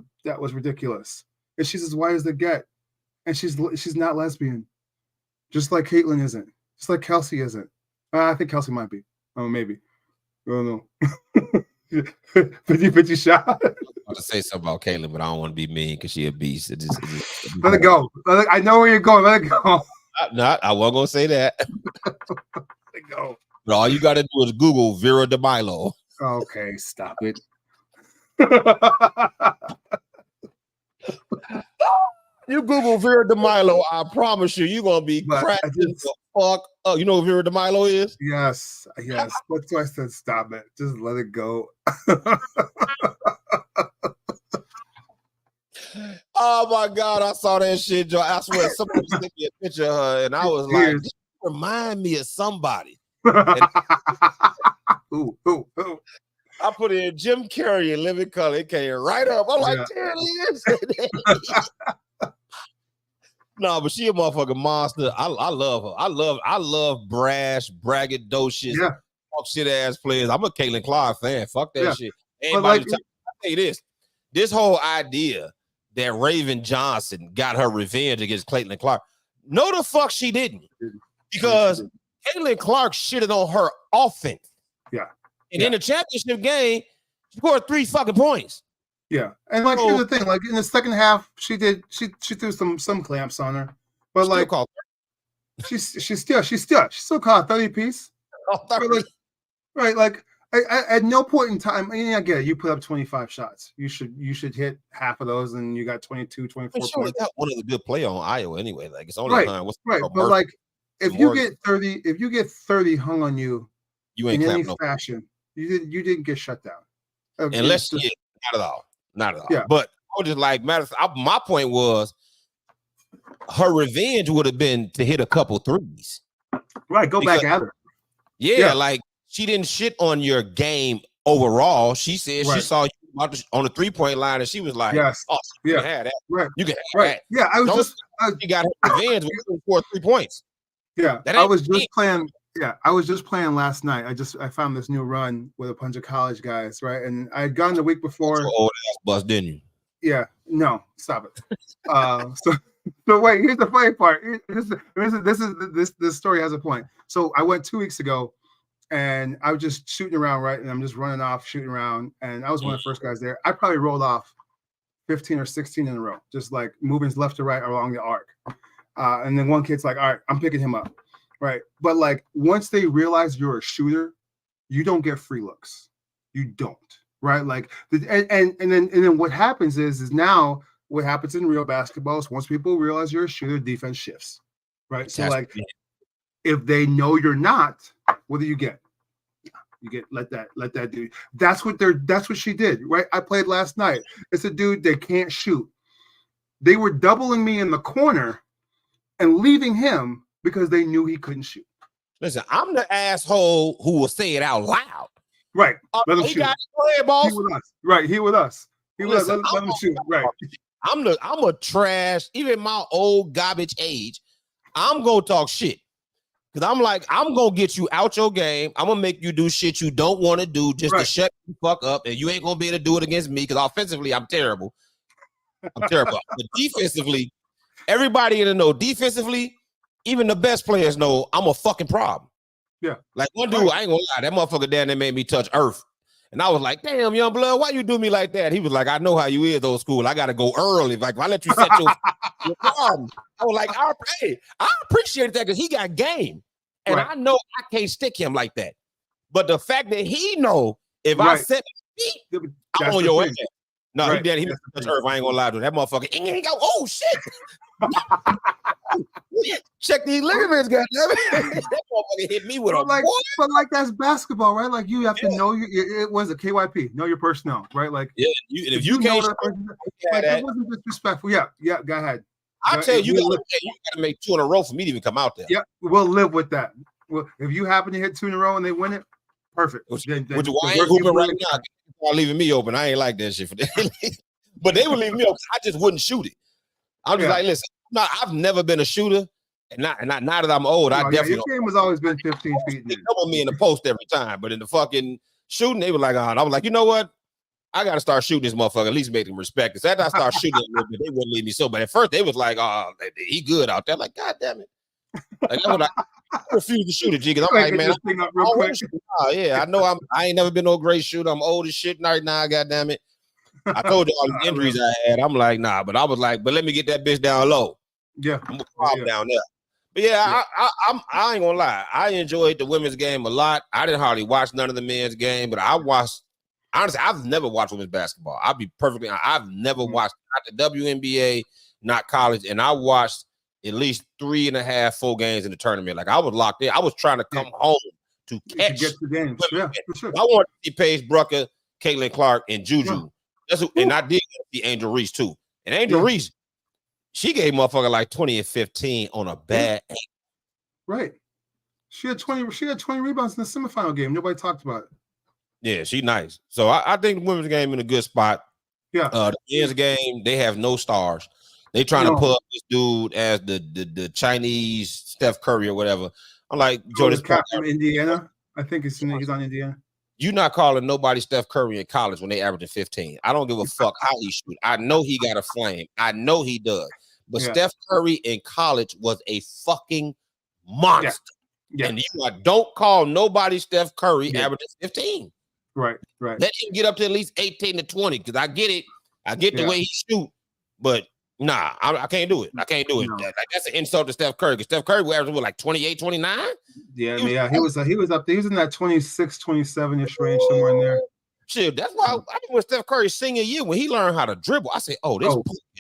ridiculous, and she's as white as they get, and she's not lesbian, just like Caitlin isn't, just like Kelsey isn't. I think Kelsey might be. Oh, maybe. I don't know. 50-50 shot. I want to say something about Caitlin, but I don't want to be mean because she a beast. Let it go. I know where you're going. Let it go. I wasn't gonna say that. Let it go. But all you got to do is Google Vera DeMilo. Okay, stop it. You Google Vera DeMilo, I promise you're gonna be cracking the fuck up. You know what Vera DeMilo is? Yes. That's why I said stop it. Just let it go. Oh my God, I saw that shit, Joe. I swear somebody sent me a picture of her, and I was like, this remind me of somebody. Who? I put in Jim Carrey in Living Color. It came right up. I'm like, there it is. No, but she a motherfucking monster. I love her. I love brash, braggadocious, talk shit ass players. I'm a Caitlin Clark fan. Fuck that shit. I'll tell you this whole idea that Raven Johnson got her revenge against Caitlin Clark. No, the fuck she didn't. Because Caitlin Clark shitted on her offense. Yeah. And in the championship game, she scored 3 fucking points. Yeah. And like, here's the thing, like in the second half, she threw some clamps on her. But like she still caught a 30 piece. Oh, 30. Right. Like at no point in time, I mean, I get it, you put up 25 shots. You should hit half of those and you got 22, 24 points. Got one of the good play on Iowa anyway. Like it's only time. Right. But like if you get 30 hung on you, you ain't in any fashion, you didn't get shut down. Unless not at all. Yeah. But I was just like, my point was her revenge would have been to hit a couple threes. Right. Go back at her. Yeah, like she didn't shit on your game overall. She said she Right. saw you on the 3-point line and she was like, Yes. "Oh, you can Yeah. have that. Right. You can have Right. that." Yeah. I was Don't just. she got her revenge with 3 points. Yeah. That I ain't was me. just playing. Yeah. I was just playing last night. I found this new run with a bunch of college guys, right? And I had gone the week before. Your old ass bust, didn't you? Yeah. No. Stop it. So wait. Here's the funny part. This story has a point. So I went 2 weeks ago. And I was just shooting around, right? And I'm just running off, shooting around. And I was one of the first guys there. I probably rolled off 15 or 16 in a row, just like moving left to right along the arc. And then one kid's like, all right, I'm picking him up. Right. But like once they realize you're a shooter, you don't get free looks. You don't. Right. Like, and then what happens is now what happens in real basketball is once people realize you're a shooter, defense shifts. Right. So like if they know you're not, what do you get? You get let that dude. That's what she did, right? I played last night. It's a dude that can't shoot. They were doubling me in the corner and leaving him because they knew he couldn't shoot. Listen, I'm the asshole who will say it out loud. Right. Let him he shoot. Got play, boss. He with us. Right. He with us. He with us. Let him shoot. Right. I'm a trash, even my old garbage age. I'm gonna talk shit. Because I'm like, I'm going to get you out your game. I'm going to make you do shit you don't want to do just to shut you fuck up. And you ain't going to be able to do it against me because offensively, I'm terrible. But defensively, everybody in the know, defensively, even the best players know I'm a fucking problem. Yeah. Like one dude, I ain't going to lie, that motherfucker down there made me touch earth. And I was like, damn, young blood, why you do me like that? He was like, I know how you is, old school. I got to go early. Like, if I let you set your problem. I was like, I appreciate that because he got game. And I know I can't stick him like that. But the fact that he know if I set his feet, I'm on your ass. No, he did. He touch earth. I ain't gonna lie to him. That motherfucker. He ain't go. Oh shit! Check these ligaments, goddamn it. That motherfucker hit me with but like that's basketball, right? Like you have to know it was a KYP. Know your personnel, right? Like if you can't, it wasn't disrespectful. Yeah, go ahead. I tell you, you got to make 2 in a row for me to even come out there. Yeah, we'll live with that. Well, if you happen to hit 2 in a row and they win it, perfect. Which I ain't hooping right now. They're leaving me open. I ain't like that shit for that. But they would leave me open. I just wouldn't shoot it. I'm just like, listen, I've never been a shooter. And not now that I'm old, I definitely your game has always been 15 feet. They double me in the post every time. But in the fucking shooting, they were like, I was like, you know what? I got to start shooting this motherfucker, at least make them respect us. After I start shooting a little bit, they wouldn't leave me so. But at first, they was like, oh, he good out there. Like, God damn it. Like, I refuse to shoot it, G, because I'm like, man, I know I ain't never been no great shooter. I'm old as shit right now, God damn it. I told you all the injuries I had. I'm like, nah, but I was like, but let me get that bitch down low. Yeah. I'm gonna calm down there. But I ain't gonna lie. I enjoyed the women's game a lot. I didn't hardly watch none of the men's game, but I watched. Honestly, I've never watched women's basketball. I'll be perfectly honest. I've never watched not the WNBA, not college, and I watched at least 3.5 full games in the tournament. Like I was locked in. I was trying to come home to catch get the games. Yeah, for sure. I wanted to see Paige Brucker, Caitlin Clark, and Juju. And I did see Angel Reese too. And Angel Reese, she gave motherfucker like 20 and 15 on a bad. Right. She had 20 rebounds in the semifinal game. Nobody talked about it. Yeah, she nice. So I think the women's game in a good spot. Yeah. The men's game, they have no stars. They trying to put up this dude as the Chinese Steph Curry or whatever. I'm like, Jordan from Indiana. I think he's on Indiana. You're not calling nobody Steph Curry in college when they averaging 15. I don't give a fuck how he shoot. I know he got a flame. I know he does. But Steph Curry in college was a fucking monster. Yeah. And don't call nobody Steph Curry averaging 15. Right. Let him get up to at least 18 to 20 because I get it. I get the way he shoot, but nah, I can't do it. I can't do it. No. Like that's an insult to Steph Curry because Steph Curry was averaging like 28, 29. Yeah, he was up there. He was in that 26, 27-ish range somewhere in there. Shit, that's why I mean when Steph Curry's senior year, when he learned how to dribble, I said, "Oh, this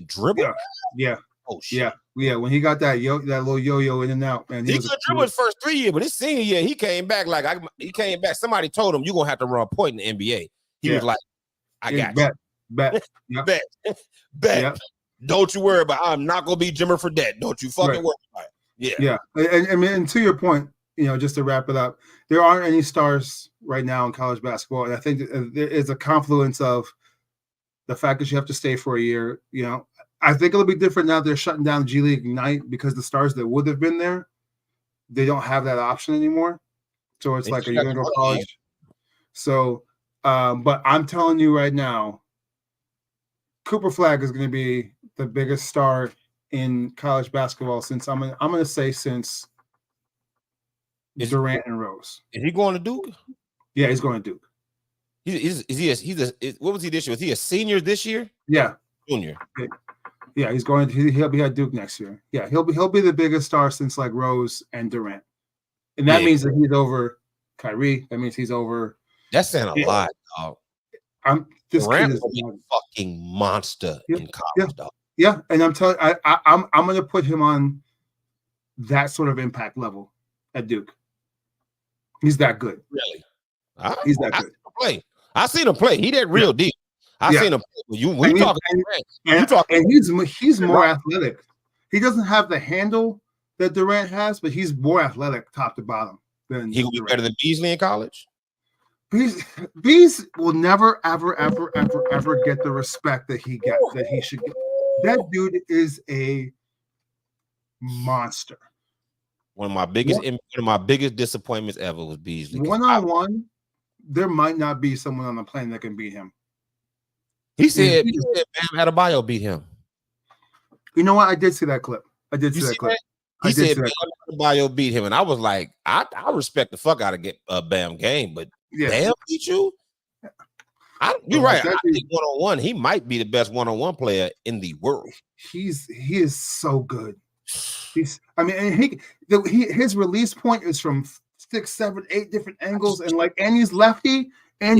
dribble." Yeah. Oh shit. Yeah. When he got that little yo-yo in and out, man, he could dribble his first 3 years, but his senior year, he came back he came back. Somebody told him, "You're gonna have to run point in the NBA." He was like, "I got you." Bet. Bet. Don't you worry about it. I'm not gonna be Jimmer for that. Don't you fucking worry about it. Yeah. And to your point, just to wrap it up, there aren't any stars right now in college basketball, and I think there is a confluence of the fact that you have to stay for a year. I think it'll be different now. They're shutting down G League Ignite because the stars that would have been there, they don't have that option anymore. So it's like, are you going to go college? So, but I'm telling you right now, Cooper Flag is going to be the biggest star in college basketball since I'm going to say since Durant and Rose. Is he going to Duke? Yeah, he's going to Duke. What was he this year? Was he a senior this year? Yeah, junior. Yeah, he'll be at Duke next year. Yeah, he'll be the biggest star since like Rose and Durant, and that means that he's over Kyrie. That means he's over. That's saying a lot, dog. Durant is a fucking monster in college, dog. Yeah, and I'm telling I'm going to put him on that sort of impact level at Duke. He's that good. Really? He's that good. I seen him play. He that real deal. I seen him play. And he's more athletic. He doesn't have the handle that Durant has, but he's more athletic top to bottom than he will be better than Beasley in college. Bees will never, ever, ever, ever, ever get the respect that he should get. That dude is a monster. One of my biggest disappointments ever was Beasley. 1-on-1, there might not be someone on the planet that can beat him. He said Bam Adebayo beat him. You know what? I did see that clip. He said Bam Adebayo beat him, and I was like, I respect the fuck out of Bam game, but Bam beat you? You're right. I think 1-on-1, he might be the best 1-on-1 player in the world. He is so good. His release point is from 6, 7, 8 different angles, and he's lefty, and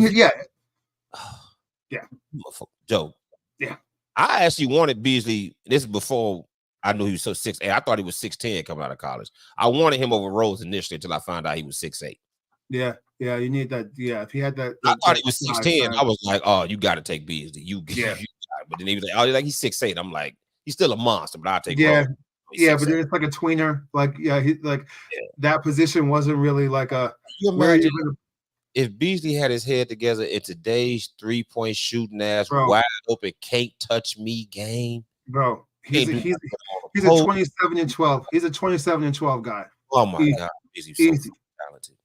Joe. Yeah. I actually wanted Beasley. This is before I knew he was so 6'8". I thought he was 6'10" coming out of college. I wanted him over Rose initially until I found out he was 6'8". Yeah, you need that. Yeah, if he had that. I thought he was 6'10". I was like, oh, you got to take Beasley. But then he was like, oh, he's 6'8". I'm like, he's still a monster, but I'll take Rose. Yeah, but it's like a tweener. That position wasn't really like a. You imagine if Beasley had his head together in today's 3-point shooting ass, wide open, can't touch me game. Bro, he's a 27-12. He's a 27-12 guy. Oh my God. Easy. So talented.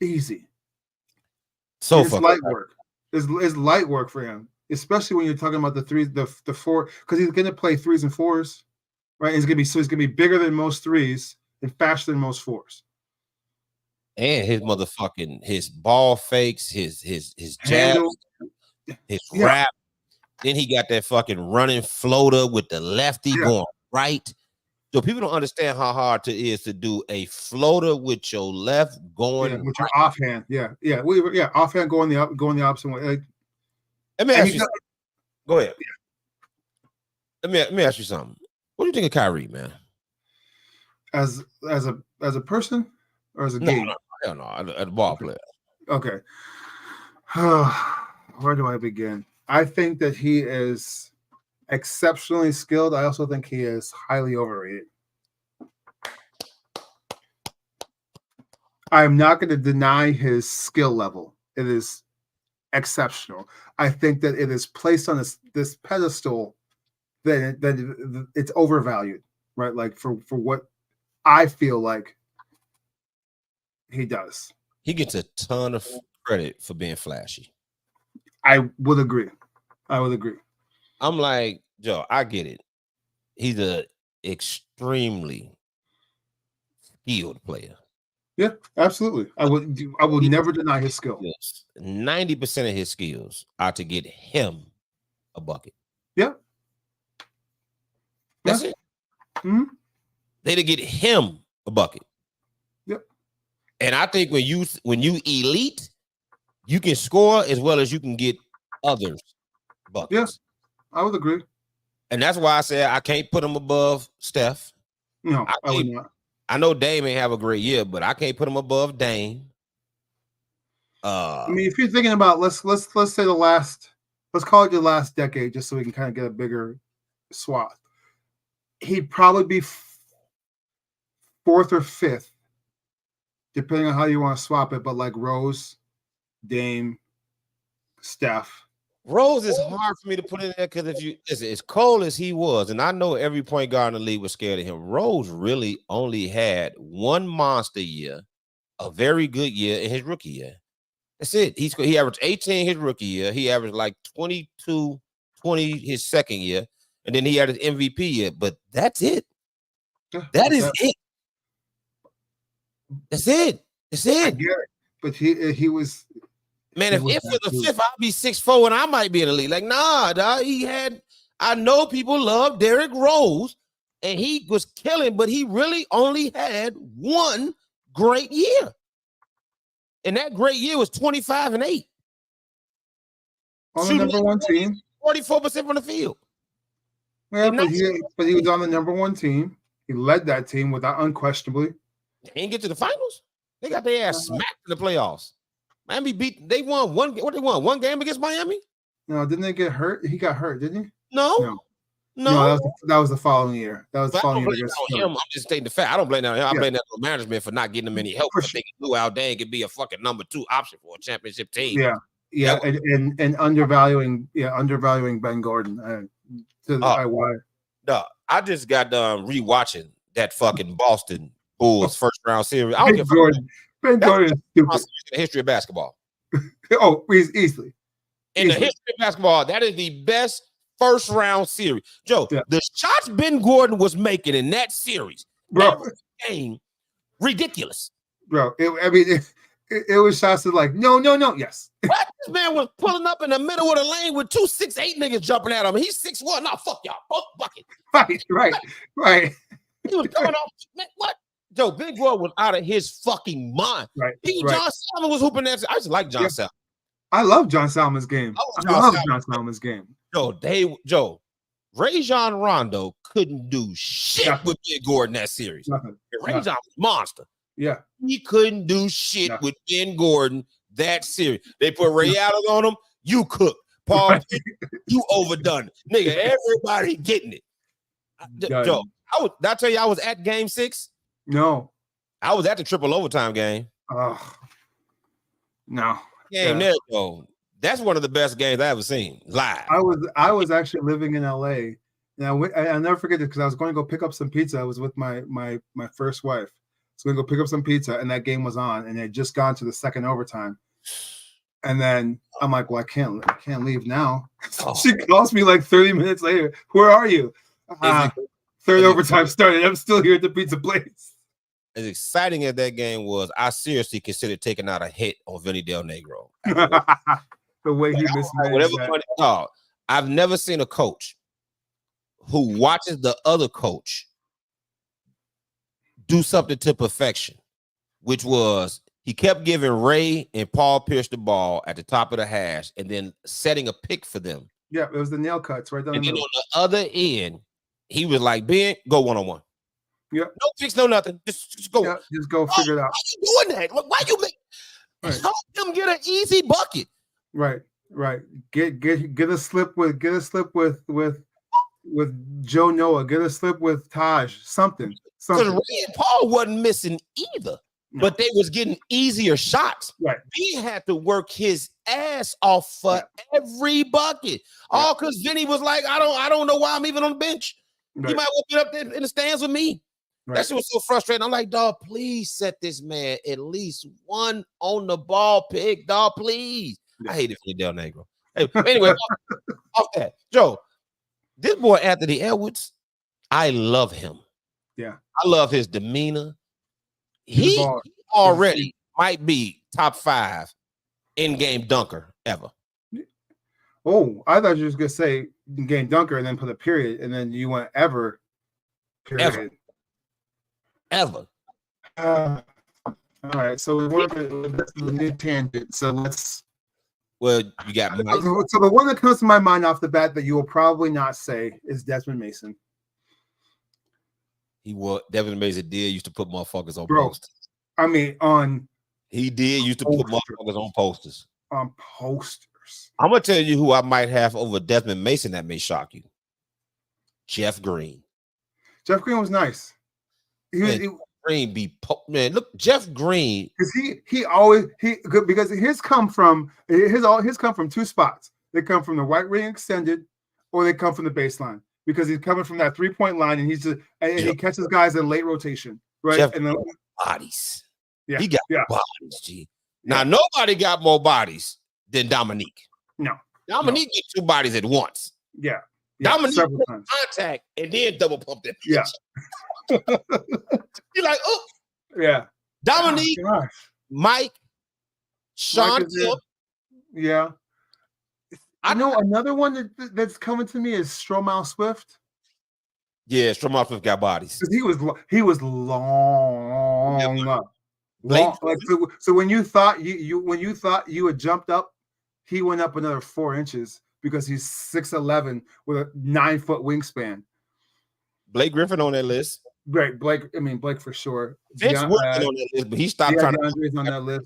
Easy. So it's light work. It's light work for him, especially when you're talking about the threes, the four, because he's gonna play 3s and 4s. Right, he's gonna be bigger than most 3s and faster than most 4s. And his ball fakes, his jab, his wrap. Then he got that fucking running floater with the lefty going right. So people don't understand how hard it is to do a floater with your left going with your offhand. Offhand going the opposite way. Let me ask you. Go ahead. Let me ask you something. What do you think of Kyrie, man? As a person or as a game? Hell no, as a ball player. Okay. Where do I begin? I think that he is exceptionally skilled. I also think he is highly overrated. I'm not going to deny his skill level. It is exceptional. I think that it is placed on this pedestal that it's overvalued, right? Like for what I feel like he does. He gets a ton of credit for being flashy. I would agree. I'm like, Joe, I get it. He's a extremely skilled player. Yeah, absolutely. I would never deny his skill. 90% of his skills are to get him a bucket. Yeah. That's it. Mm-hmm. They to get him a bucket. Yep. And I think when you elite, you can score as well as you can get others buckets. Yes, I would agree. And that's why I said I can't put him above Steph. No, I would not. I know Dame may have a great year, but I can't put him above Dame. I mean, if you're thinking about let's say let's call it the last decade, just so we can kind of get a bigger swath. He'd probably be 4th or 5th depending on how you want to swap it, but like Rose, Dame, Steph. Rose is hard for me to put in there because if you listen, as cold as he was, and I know every point guard in the league was scared of him. Rose really only had one monster year, a very good year in his rookie year. That's it. He averaged 18 his rookie year. He averaged like 22, 20 his second year, and then he had his MVP year. But that's it. That is it. That's it. That's it. I get it. But he was. Man, if for the fifth, I'd be 6'4" and I might be in the league. Like, nah, dog, I know people love Derrick Rose, and he was killing, but he really only had one great year. And that great year was 25-8. On the number one team. 44% from the field. Yeah, but he was on the number one team. He led that team without unquestionably. They didn't get to the finals. They got their ass smacked in the playoffs. Miami they won one. What they won? One game against Miami? No, didn't they get hurt? He got hurt, didn't he? No. That was the following year. That was the following year against him. I'm just stating the fact. I don't blame that on him. I blame that on management for not getting him any help. I think he knew Al Dane could be a fucking number 2 option for a championship team. Yeah, and undervaluing Ben Gordon. I just got done rewatching that fucking Boston Bulls first round series. Ben Gordon is stupid. In the history of basketball. Oh, easily. In the history of basketball, that is the best first round series. Joe, the shots Ben Gordon was making in that series, bro, game, ridiculous. Bro, it was shots that like, no, yes. What? This man was pulling up in the middle of the lane with 2 6'8" niggas jumping at him. He's 6'1". Nah, fuck y'all. Both bucket. Right. He was coming off. Man, what? Joe, Ben Gordon was out of his fucking mind. Right. John Salmon was hooping that. I just like John Salmon. I love John Salmon's game. I love John Salmon's game. Rajon Rondo couldn't do shit with Ben Gordon that series. Rajon was a monster. Yeah. He couldn't do shit with Ben Gordon that series. They put Ray Allen on him. You cook. Paul, you overdone it. Nigga, everybody getting it. Joe, did I tell you I was at game 6? No. I was at the triple overtime game. Oh. No. Game there, though. That's one of the best games I ever seen live. I was actually living in LA. And I'll never forget it because I was going to go pick up some pizza. I was with my first wife. So we go pick up some pizza, and that game was on, and it had just gone to the second overtime. And then I'm like, well, I can't leave now. She calls me like 30 minutes later. Where are you? Third overtime started. I'm still here at the pizza place. As exciting as that game was, I seriously considered taking out a hit on Vinny Del Negro. The way he mismanaged that. I've never seen a coach who watches the other coach do something to perfection, which was he kept giving Ray and Paul Pierce the ball at the top of the hash and then setting a pick for them. Yeah, it was the nail cuts right down the middle. And on the other end, he was like, Ben, go one-on-one. Yeah. No picks, no nothing. Just go. Yeah, just go figure it out. Why you doing that? Why you help him get an easy bucket? Right. Get a slip with Joe Noah. Get a slip with Taj. Something. Because Ray and Paul wasn't missing either, but they was getting easier shots. Right. He had to work his ass off for every bucket. All because Vinny was like, I don't know why I'm even on the bench. Right. He might well be up there in the stands with me. Right. That shit was so frustrating. I'm like, dog, please set this man at least one on the ball pick, dog, please. Yeah. I hate it for Del Negro. Hey, anyway, off that. Joe, this boy Anthony Edwards, I love him. Yeah. I love his demeanor. He already might be top 5 in-game dunker ever. Oh, I thought you were just going to say in-game dunker and then put a period, and then you went ever. Period. Ever. All right, so we're going to the new tangent. So let's. Well, you got Mike. So the one that comes to my mind off the bat that you will probably not say is Desmond Mason. Desmond Mason used to put motherfuckers on posters. I mean, he used to put motherfuckers on posters. On posters. I'm gonna tell you who I might have over Desmond Mason that may shock you. Jeff Green. Jeff Green was nice. Green be man. Look, Jeff Green. Because he always because his come from two spots. They come from the right wing extended, or they come from the baseline. Because he's coming from that 3-point line, and he catches guys in late rotation, right? Jeff and bodies. Yeah, he got bodies. G. Now nobody got more bodies than Dominique. No, Dominique get 2 bodies at once. Yeah, Dominique contact and then double pump that. Yeah. You're like, oh, yeah. Dominique, Mike, Sean. Yeah. I know another one that's coming to me is Stromal Swift. Yeah, Stromal Swift got bodies. He was long. Long. Like, so when you thought you had jumped up, he went up another 4 inches because he's 6'11" with a 9-foot wingspan. Blake Griffin on that list. Right, Blake for sure. Vince working on that list, but he stopped trying DeAndre's on that list.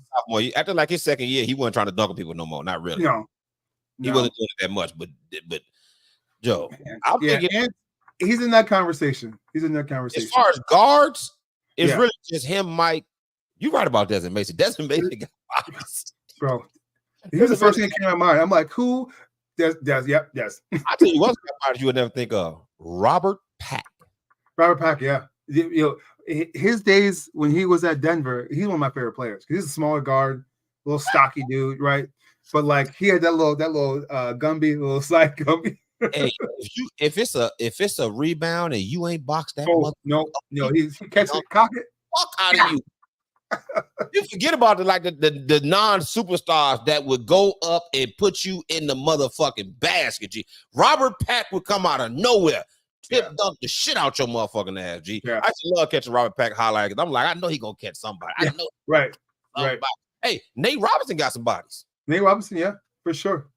After like his second year, he wasn't trying to dunk on people no more. Not really. No. He wasn't doing it that much, but Joe, I'm thinking he's in that conversation. As far as guards, it's really just him, Mike. You're right about Desmond Mason. Desmond Mason got bodies. Bro, he was the first thing that came to my mind. I'm like, who? Des. Yep, Des. I tell you what's got bodies you would never think of. Robert Pack. Robert Pack, yeah. His days when he was at Denver, he's one of my favorite players. He's a smaller guard, little stocky dude, right? But like he had that little Gumby, little side Gumby. Hey, if it's a rebound and you ain't boxed that, no, he catch it, cock it, fuck out of you. You forget about the non-superstars that would go up and put you in the motherfucking basket. G. Robert Pack would come out of nowhere, dunk the shit out your motherfucking ass. G. Yeah. I just love catching Robert Pack highlight because I'm like, I know he gonna catch somebody. I know. Right. Hey, Nate Robinson got some bodies. Nate Robinson, yeah, for sure.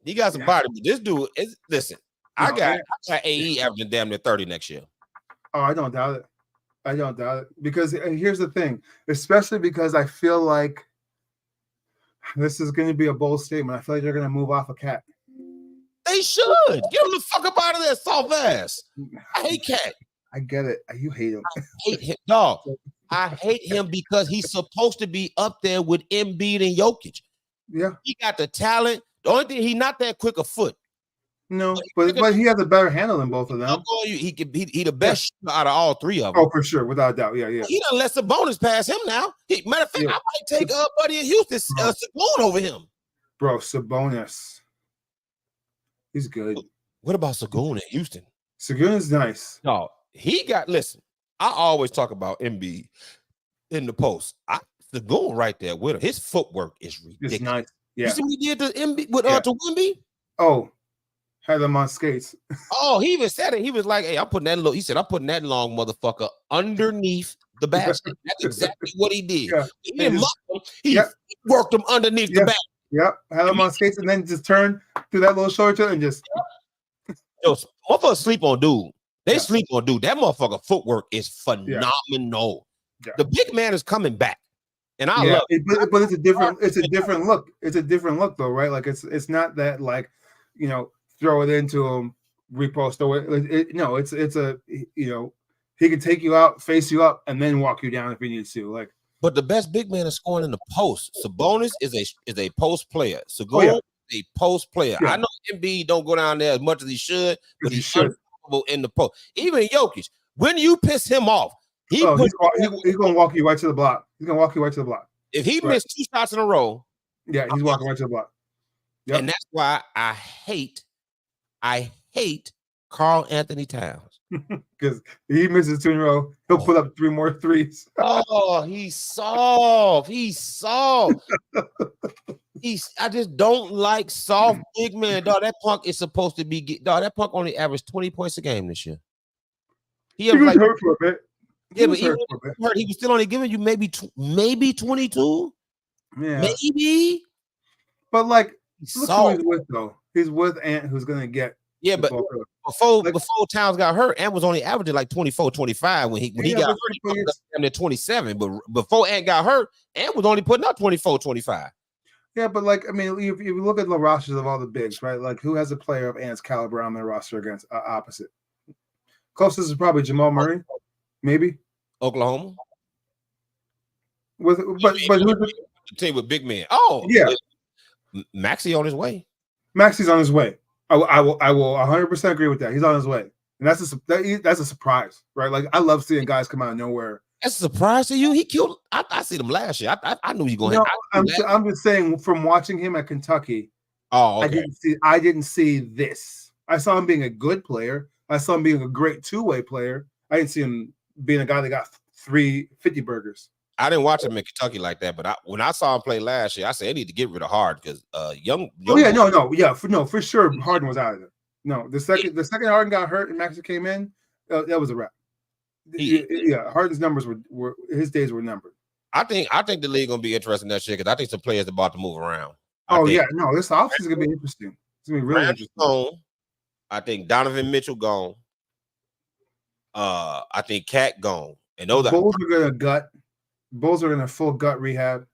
He got some bodies. But this dude is listen. I got AE averaging damn near 30 next year. Oh, I don't doubt it. Because here's the thing, especially because I feel like this is going to be a bold statement. I feel like they're going to move off of Cat. They should. Get him the fuck up out of there, soft ass. I hate Cat. I get it. You hate him. I hate him, dog. I hate him because he's supposed to be up there with Embiid and Jokic. Yeah. He got the talent. The only thing, he's not that quick of foot. No, but he has a better handle than both of them. He the best shooter out of all 3 of them. Oh, for sure, without a doubt. Yeah. He done let Sabonis pass him now. Matter of fact, I might take Buddy in Houston, Sabonis over him. Bro, Sabonis. He's good. What about Sagoon in Houston? Sagoon is nice. No, listen, I always talk about Embiid in the post. Sagoon right there with him. His footwork is ridiculous. It's nice. Yeah. You see what he did to Embiid to Wemby? Oh, had them on skates. Oh, he even said it. He was like, "Hey, I'm putting that long motherfucker underneath the basket." That's exactly what he did. Yeah. He didn't he worked him underneath the basket. Yep, had them on skates and then just turn through that little shoulder and just. Yo, motherfuckers sleep on dude. They sleep on dude. That motherfucker footwork is phenomenal. Yeah. The big man is coming back, and I love it. But it's a different look. It's a different look though, right? Like it's not that like, throw it into him, repost it. No, it's a he can take you out, face you up, and then walk you down if he needs to. Like, but the best big man is scoring in the post. Sabonis is a post player. Sagoon is a post player. Yeah. I know Embiid don't go down there as much as he should, but he's unstoppable in the post. Even Jokic, when you piss him off, he's gonna walk you right to the block. He's gonna walk you right to the block. If he missed 2 shots in a row, he's walking right to the block. Yep. And that's why I hate Karl Anthony Towns. Because he misses 2 in a row, he'll put up 3 more threes. Oh, he's soft. I just don't like soft big man. Dog, that punk is supposed to be. Dog, that punk only averaged 20 points a game this year. He was hurt for a bit. But even hurt, he was still only giving you maybe 22. Yeah, maybe. But like, look who he's with though. He's with Ant, who's gonna get. Yeah, but before Towns got hurt, Ant was only averaging like 24, 25 when he got hurt. He was at 27. But before Ant got hurt, Ant was only putting up 24, 25. Yeah, but like, I mean, if you look at the rosters of all the bigs, right? Like, who has a player of Ant's caliber on their roster against opposite? Closest is probably Jamal Murray, maybe. Oklahoma. But who's The team with big men. Oh, yeah, Maxey on his way. Maxey's on his way. I will 100% agree with that. He's on his way, and that's a surprise, right? Like I love seeing guys come out of nowhere. That's a surprise to you. He killed. I see him last year. I knew he going. No, I'm just saying from watching him at Kentucky. Oh, okay. I didn't see this. I saw him being a good player. I saw him being a great two-way player. I didn't see him being a guy that got 350 burgers. I didn't watch him in Kentucky like that, but when I saw him play last year, I said they need to get rid of Hard because young. Oh yeah, for sure, Harden was out of there. No, the second Harden got hurt and Maxey came in, that was a wrap. Harden's numbers were his days were numbered. I think the league gonna be interesting that shit because I think some players are about to move around. This offseason is gonna be interesting. It's gonna be really interesting. Gone. I think Donovan Mitchell gone. I think Cat gone. And those Bulls are gonna gut. Bulls are in a full gut rehab.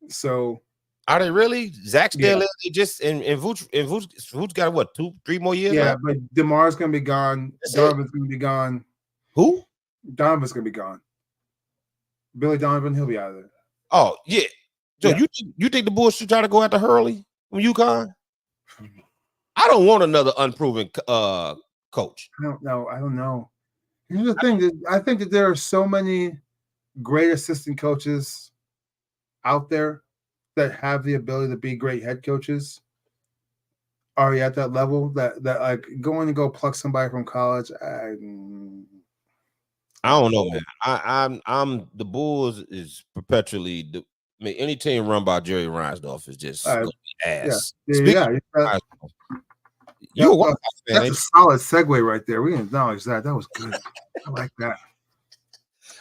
So are they really? Zach's still just in Vooch got what 2-3 more years? Yeah, left? but DeMar's gonna be gone. Donovan's gonna be gone. Who? Donovan's gonna be gone. Billy Donovan, he'll be out of there. Oh yeah. So you think the Bulls should try to go after Hurley from UConn? I don't want another unproven coach. I don't know. Here's the thing. I think that there are so many great assistant coaches out there that have the ability to be great head coaches. Are you at that level that like going to go pluck somebody from college? I don't know, man. I'm the Bulls is perpetually any team run by Jerry Reinsdorf is just gonna be ass. Yeah. You're a White Sox fan. That's a solid segue right there. We can acknowledge that. That was good. I like that.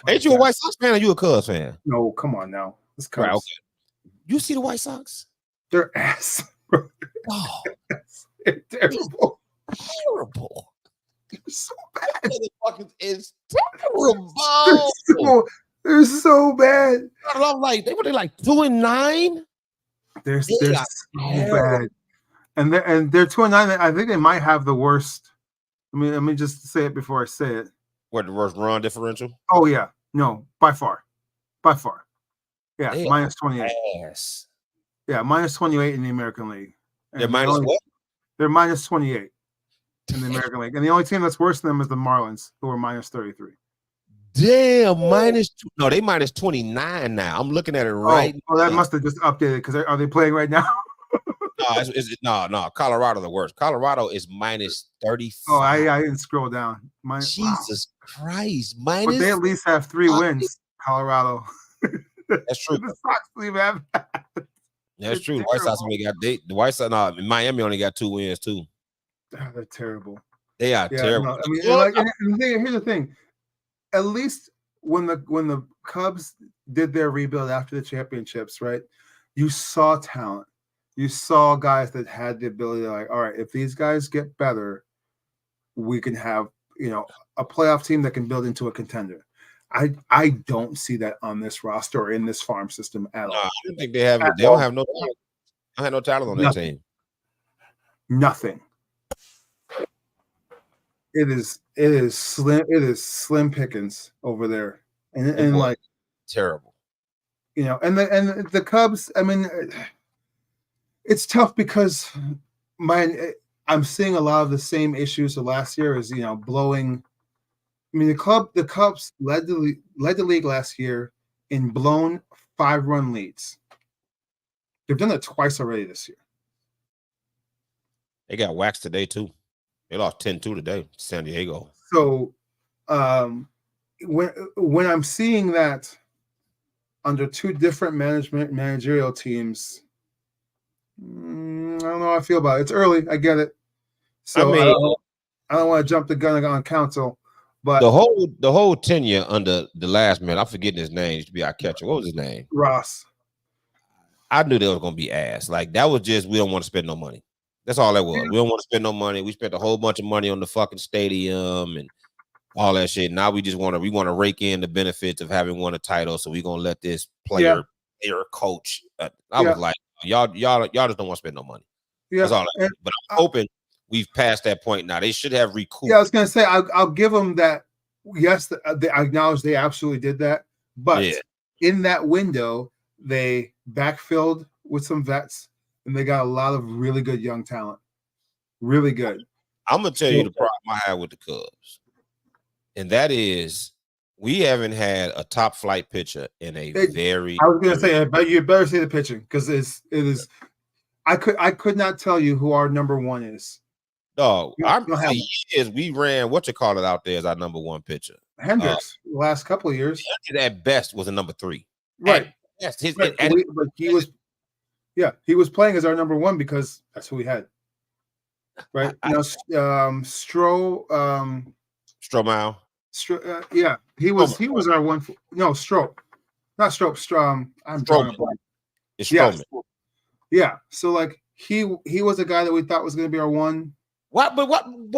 Ain't you a White Sox fan or you a Cubs fan? No, come on now. It's Cubs. Right, okay. You see the White Sox? They're ass. Oh, they're terrible. Terrible. They're so bad. It's terrible. They're so bad. I'm like, they were like 2-9. They're so bad. And they're 2-9. I think they might have the worst. Let me just say it before I say it. What, the worst run differential? Oh yeah, no, by far. Yeah, they minus 28. Ass. Yeah, minus 28 in the American League. They're minus what? They're minus 28 in the American League, and the only team that's worse than them is the Marlins, who are minus 33. Damn, no, they minus 29 now. I'm looking at it right. Oh, that must have just updated because are they playing right now? No, Colorado the worst. Colorado is minus 35. Oh, I didn't scroll down. Jesus Christ, but they at least have 3 wins. Colorado. That's true. The Sox even have that. That's true. The White Sox only got the White Sox. No, Miami only got 2 wins too. Oh, they're terrible. They are terrible. No, I mean, here's the thing. At least when the Cubs did their rebuild after the championships, right? You saw talent. You saw guys that had the ability to like, all right, if these guys get better, we can have, a playoff team that can build into a contender. I don't see that on this roster or in this farm system at all. I don't think they have it. They don't have no talent. I had no talent on that team. Nothing. It is slim pickings over there. And like terrible. And the Cubs, I mean, it's tough because I'm seeing a lot of the same issues of last year as blowing. I mean, the Cubs led the league last year in blown 5-run leads. They've done it twice already this year. They got waxed today too. They lost 10-2 today, San Diego. So, when I'm seeing that under 2 different managerial teams, I don't know how I feel about it. It's early, I get it. So I don't want to jump the gun on council. But the whole tenure under the last man, I'm forgetting his name. Used to be our catcher. What was his name? Ross. I knew they was gonna be ass. Like that was just we don't want to spend no money. That's all that was. Yeah. We don't want to spend no money. We spent a whole bunch of money on the fucking stadium and all that shit. Now we just want to rake in the benefits of having won a title. So we're gonna let this player coach. I was like, y'all just don't want to spend no money. Yeah. That's all. But I'm hoping we've passed that point now. They should have recouped. Yeah, I was gonna say I'll give them that yes, I acknowledge they absolutely did that, but Yeah. in that window, they backfilled with some vets, and they got a lot of really good young talent. Really good. I'm gonna tell you the problem I have with the Cubs, and that is we haven't had a top flight pitcher in a very. I was gonna say, but you better say the pitching because it is. I could not tell you who our number one is. Dog, I'm for years we ran what you call it out there as our number one pitcher. Hendricks, the last couple of years. At best was a number 3. Right. Yes, but he was. Yeah, he was playing as our number one because that's who we had. Right now, Stromal. Yeah, he was our one. No, Strope, not Strope. I'm drawing a blank. It's Stroman. Yeah, so like he was a guy that we thought was going to be our one. What? But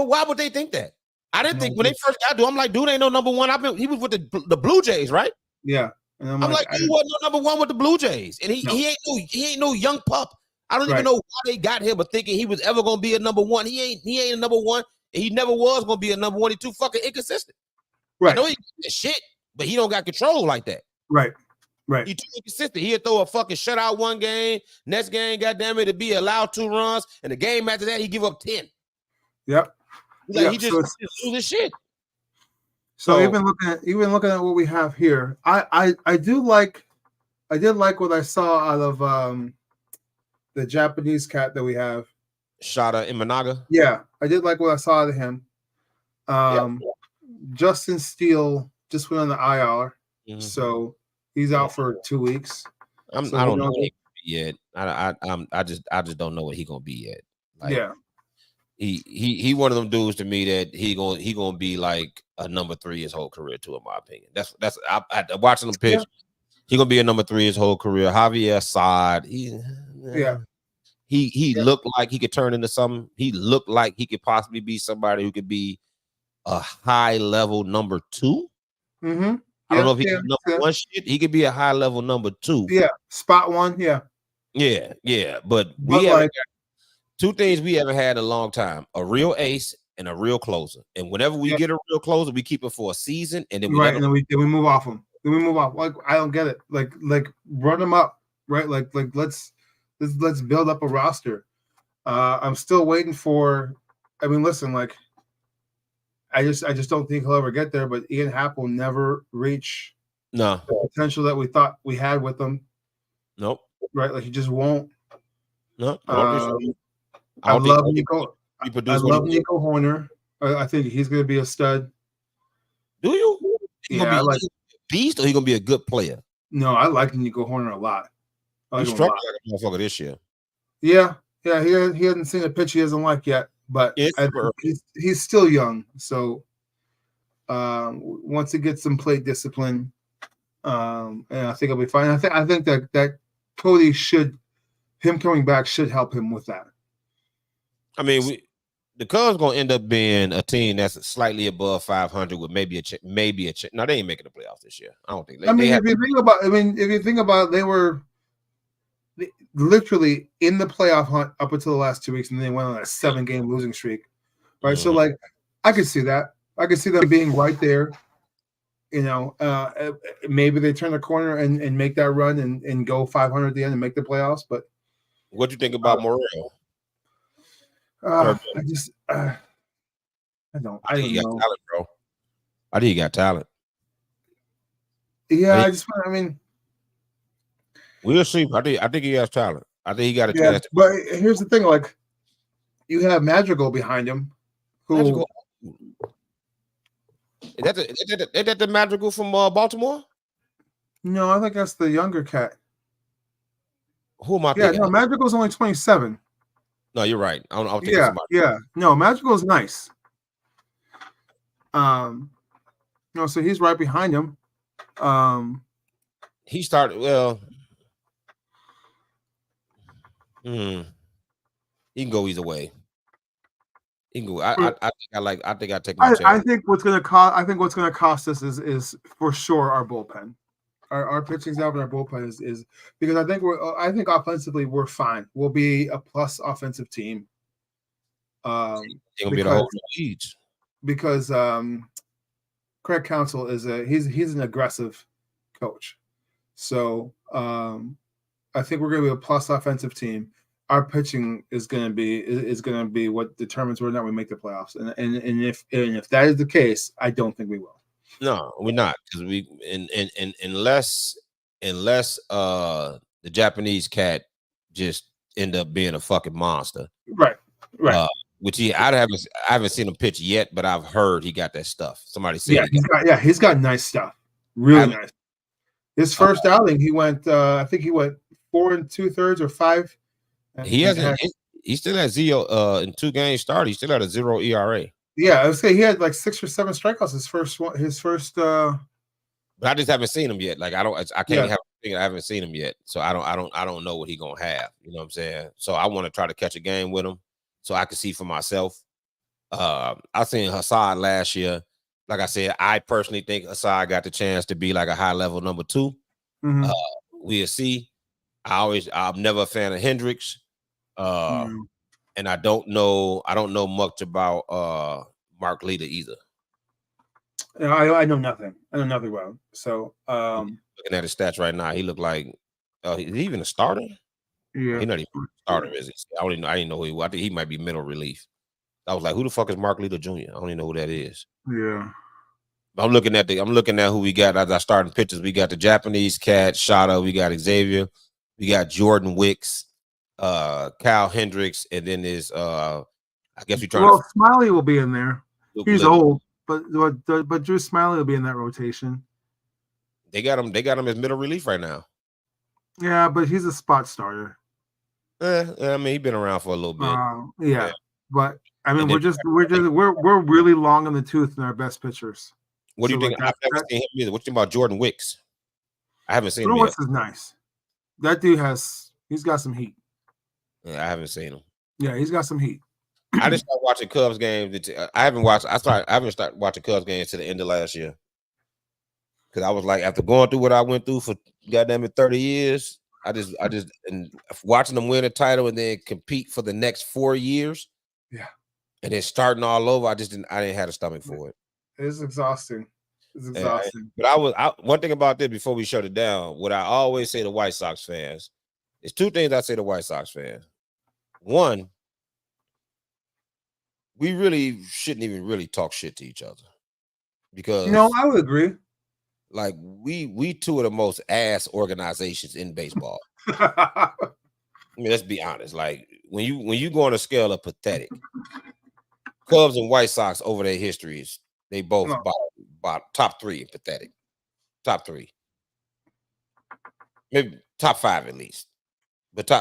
why would they think that? I didn't think when they first got to, I'm like, dude ain't no number one. He was with the Blue Jays, right? Yeah, and I'm like, he wasn't no number one with the Blue Jays, and he ain't no young pup. I don't even know why they got him, but thinking he was ever gonna be a number one. He ain't a number one, and he never was gonna be a number one. He's too fucking inconsistent. Right. I know he's shit, but he don't got control like that. Right. He too inconsistent. He'll throw a fucking shutout one game. Next game, goddamn it, to be allowed 2 runs, and the game after that, he give up 10. Yep. He just loses shit. So even looking at what we have here, I did like what I saw out of the Japanese cat that we have, Shota Imanaga. Yeah, I did like what I saw out of him. Justin Steele just went on the IR, so he's out for 2 weeks. I don't know yet. I just don't know what he's gonna be yet. Like, he one of them dudes to me that he gonna be like a number 3 his whole career too, in my opinion. That's I watching him pitch. He gonna be a number 3 his whole career. Javier Assad, he looked like he could turn into something. He looked like he could possibly be somebody who could be a high level number 2. Mm-hmm. I don't know if he's number 1 shit. He could be a high level number 2. Yeah, spot 1. Yeah. But we have 2 things we haven't had in a long time: a real ace and a real closer. And whenever we get a real closer, we keep it for a season, and then and then we move off him. Then we move off. Like, I don't get it. Like run them up, right? Like let's build up a roster. I'm still waiting for. I mean, listen, like I just don't think he'll ever get there. But Ian Happ will never reach the potential that we thought we had with him. Nope. Right? Like he just won't. No. I love Nico. I love Nico Horner. I think he's going to be a stud. Do you? I like a beast, or he going to be a good player? No, I like Nico Horner a lot. He struck like a motherfucker this year. Yeah. He hasn't seen a pitch he doesn't like yet, but he's still young. So once he gets some plate discipline, and I think he'll be fine. I think that Cody him coming back should help him with that. I mean, the Cubs gonna end up being a team that's slightly above 500 with maybe a chance. No, they ain't making the playoffs this year. I don't think. If you think about, they were literally in the playoff hunt up until the last 2 weeks, and they went on a 7-game losing streak. Right, so like I could see that. I could see them being right there. You know, maybe they turn the corner and make that run and go 500 at the end and make the playoffs. But what do you think about Morel? I don't know. Talent, bro. I think he got talent. Yeah, we'll see. I think he has talent. I think he got a chance. But here's the thing: like, you have Madrigal behind him. Who? Is that the Madrigal from Baltimore? No, I think that's the younger cat. Who am I thinking? No, Madrigal's only 27. No, you're right. I'll think No, Madrigal's nice. No, so he's right behind him. He started well. He can go either way. He can go. I think I take my chance. I think what's gonna cost us is for sure our bullpen. Our pitching's out, but our bullpen is because I think offensively we're fine. We'll be a plus offensive team. It's gonna be the whole league. Because Craig Counsell is he's an aggressive coach. So I think we're going to be a plus offensive team. Our pitching is going to be what determines whether or not we make the playoffs. And if that is the case, I don't think we will. No, we're not, because unless the Japanese cat just end up being a fucking monster. Right. Which I haven't seen him pitch yet, but I've heard he got that stuff. Somebody said he's got nice stuff. Really nice. His first outing, he went I think he went 4 2/3 or 5. He hasn't he still has 0 in 2 games started. He still had a 0 ERA. Yeah, I would say he had like 6 or 7 strikeouts his first but I just haven't seen him yet. Like I haven't seen him yet. So I don't know what he gonna have. You know what I'm saying? So I want to try to catch a game with him so I can see for myself. I seen Hassad last year. Like I said, I personally think Hassad got the chance to be like a high level number 2. Mm-hmm. We'll see. I'm never a fan of Hendricks. And I don't know much about Mark Lotta either. I know nothing. I know nothing about him. So looking at his stats right now, he looked like is he even a starter? Yeah, he's not even a starter, is he? I didn't know who he was. I think he might be mental relief. I was like, who the fuck is Mark Lotta Jr.? I don't even know who that is. Yeah. I'm looking at who we got as our starting pitchers. We got the Japanese cat, Shada, we got Xavier, we got Jordan Wicks, Kyle Hendricks, and then there's I guess we trying Smiley will be in there. He's old, but Drew Smiley will be in that rotation. They got him as middle relief right now. Yeah, but he's a spot starter. I mean, he's been around for a little bit. Yeah. But I mean, we're really long in the tooth in our best pitchers. What do you think? I've never seen him either. What do you think about Jordan Wicks? I haven't seen him. Wicks is nice. That dude he's got some heat. Yeah, I haven't seen him. Yeah, he's got some heat. I just started watching Cubs games. I haven't started watching Cubs games to the end of last year. Because I was like, after going through what I went through for goddamn it 30 years, I just and watching them win a title and then compete for the next 4 years. Yeah. And then starting all over, I didn't have a stomach for it. It's exhausting. But one thing about this before we shut it down, what I always say to White Sox fans, is 2 things I say to White Sox fans. One, we really shouldn't even really talk shit to each other. Because I would agree. Like we 2 of the most ass organizations in baseball. I mean, let's be honest. Like when you go on a scale of pathetic, Cubs and White Sox over their histories, they both about top 3 in pathetic. Top 3. Maybe top 5 at least. But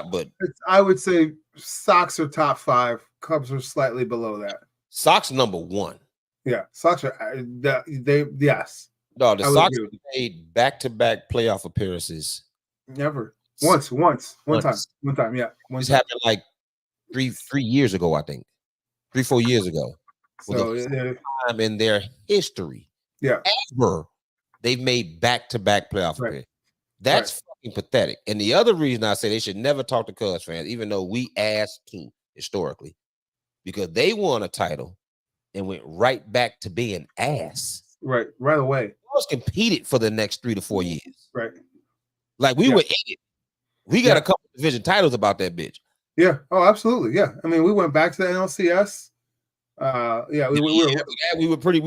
I would say Sox are top 5. Cubs are slightly below that. Sox number 1. Yeah, Sox are yes. No, the Sox made back-to-back playoff appearances. Never. One time. Yeah. This happened like three years ago, I think. 3-4 years ago. So the time in their history. Yeah. Ever they've made back-to-back playoff appearances. That's fucking pathetic. And the other reason I say they should never talk to Cubs fans, even though we asked to historically, because they won a title and went right back to being ass. Right away. Was competed for the next 3 to 4 years. Right. Like we were in it. We got a couple division titles about that bitch. Yeah. Oh, absolutely. Yeah. I mean, we went back to the NLCS. We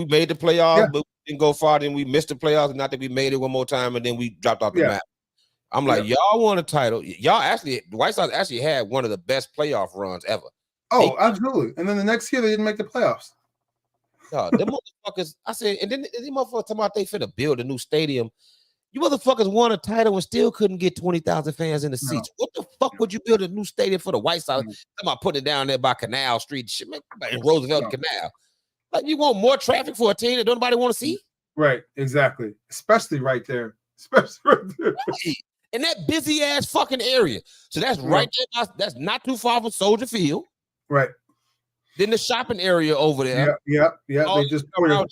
made the playoffs, but we didn't go far. Then we missed the playoffs. Not that we made it one more time, and then we dropped off the map. I'm like, y'all won a title. The White Sox actually had one of the best playoff runs ever. Oh, absolutely. And then the next year they didn't make the playoffs. Them motherfuckers, I said, and then these motherfuckers talking about they finna build a new stadium. You motherfuckers won a title and still couldn't get 20,000 fans in the seats. What the fuck would you build a new stadium for the White Sox? Talking about putting it down there by Canal Street, shit, man, in Roosevelt Canal. Like you want more traffic for a team that nobody want to see? Right, exactly. Especially right there. In that busy ass fucking area. So that's right there. That's not too far from Soldier Field. Right. Then the shopping area over there. Yeah. They just poured all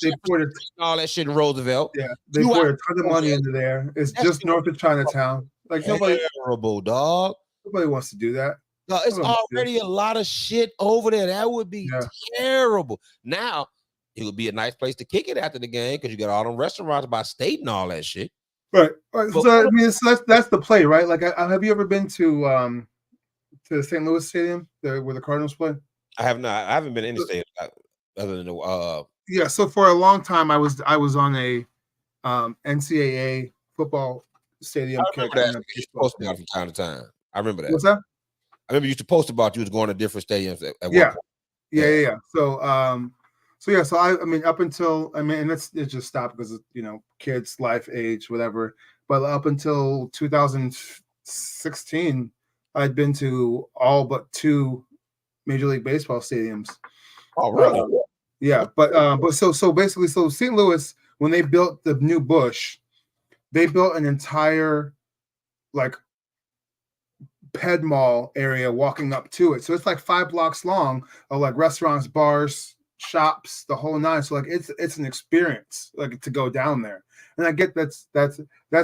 that shit in Roosevelt. Yeah, they poured a ton of money into there. It's just north of Chinatown. Like terrible, dog. Nobody wants to do that. No, it's already a lot of shit over there. That would be terrible. Now, it would be a nice place to kick it after the game because you got all them restaurants by state and all that shit. Right. So I mean, so that's the play, right? Like, have you ever been to the St. Louis Stadium, where the Cardinals play? I have not. I haven't been in any stadium other than the. Yeah. So for a long time, I was on a NCAA football stadium. I remember that. You post about from time to time. I remember that. What's that? I remember you used to post about you was going to different stadiums at yeah. one point. Yeah. So I mean, up until and it just stopped because of, kids, life, age, whatever. But up until 2016, I'd been to all but 2 Major League Baseball stadiums. Oh, really? Yeah, but so basically, St. Louis, when they built the new Busch, they built an entire like Ped Mall area walking up to it. So it's like 5 blocks long of like restaurants, bars, shops, the whole nine. So like it's an experience like to go down there. And I get that's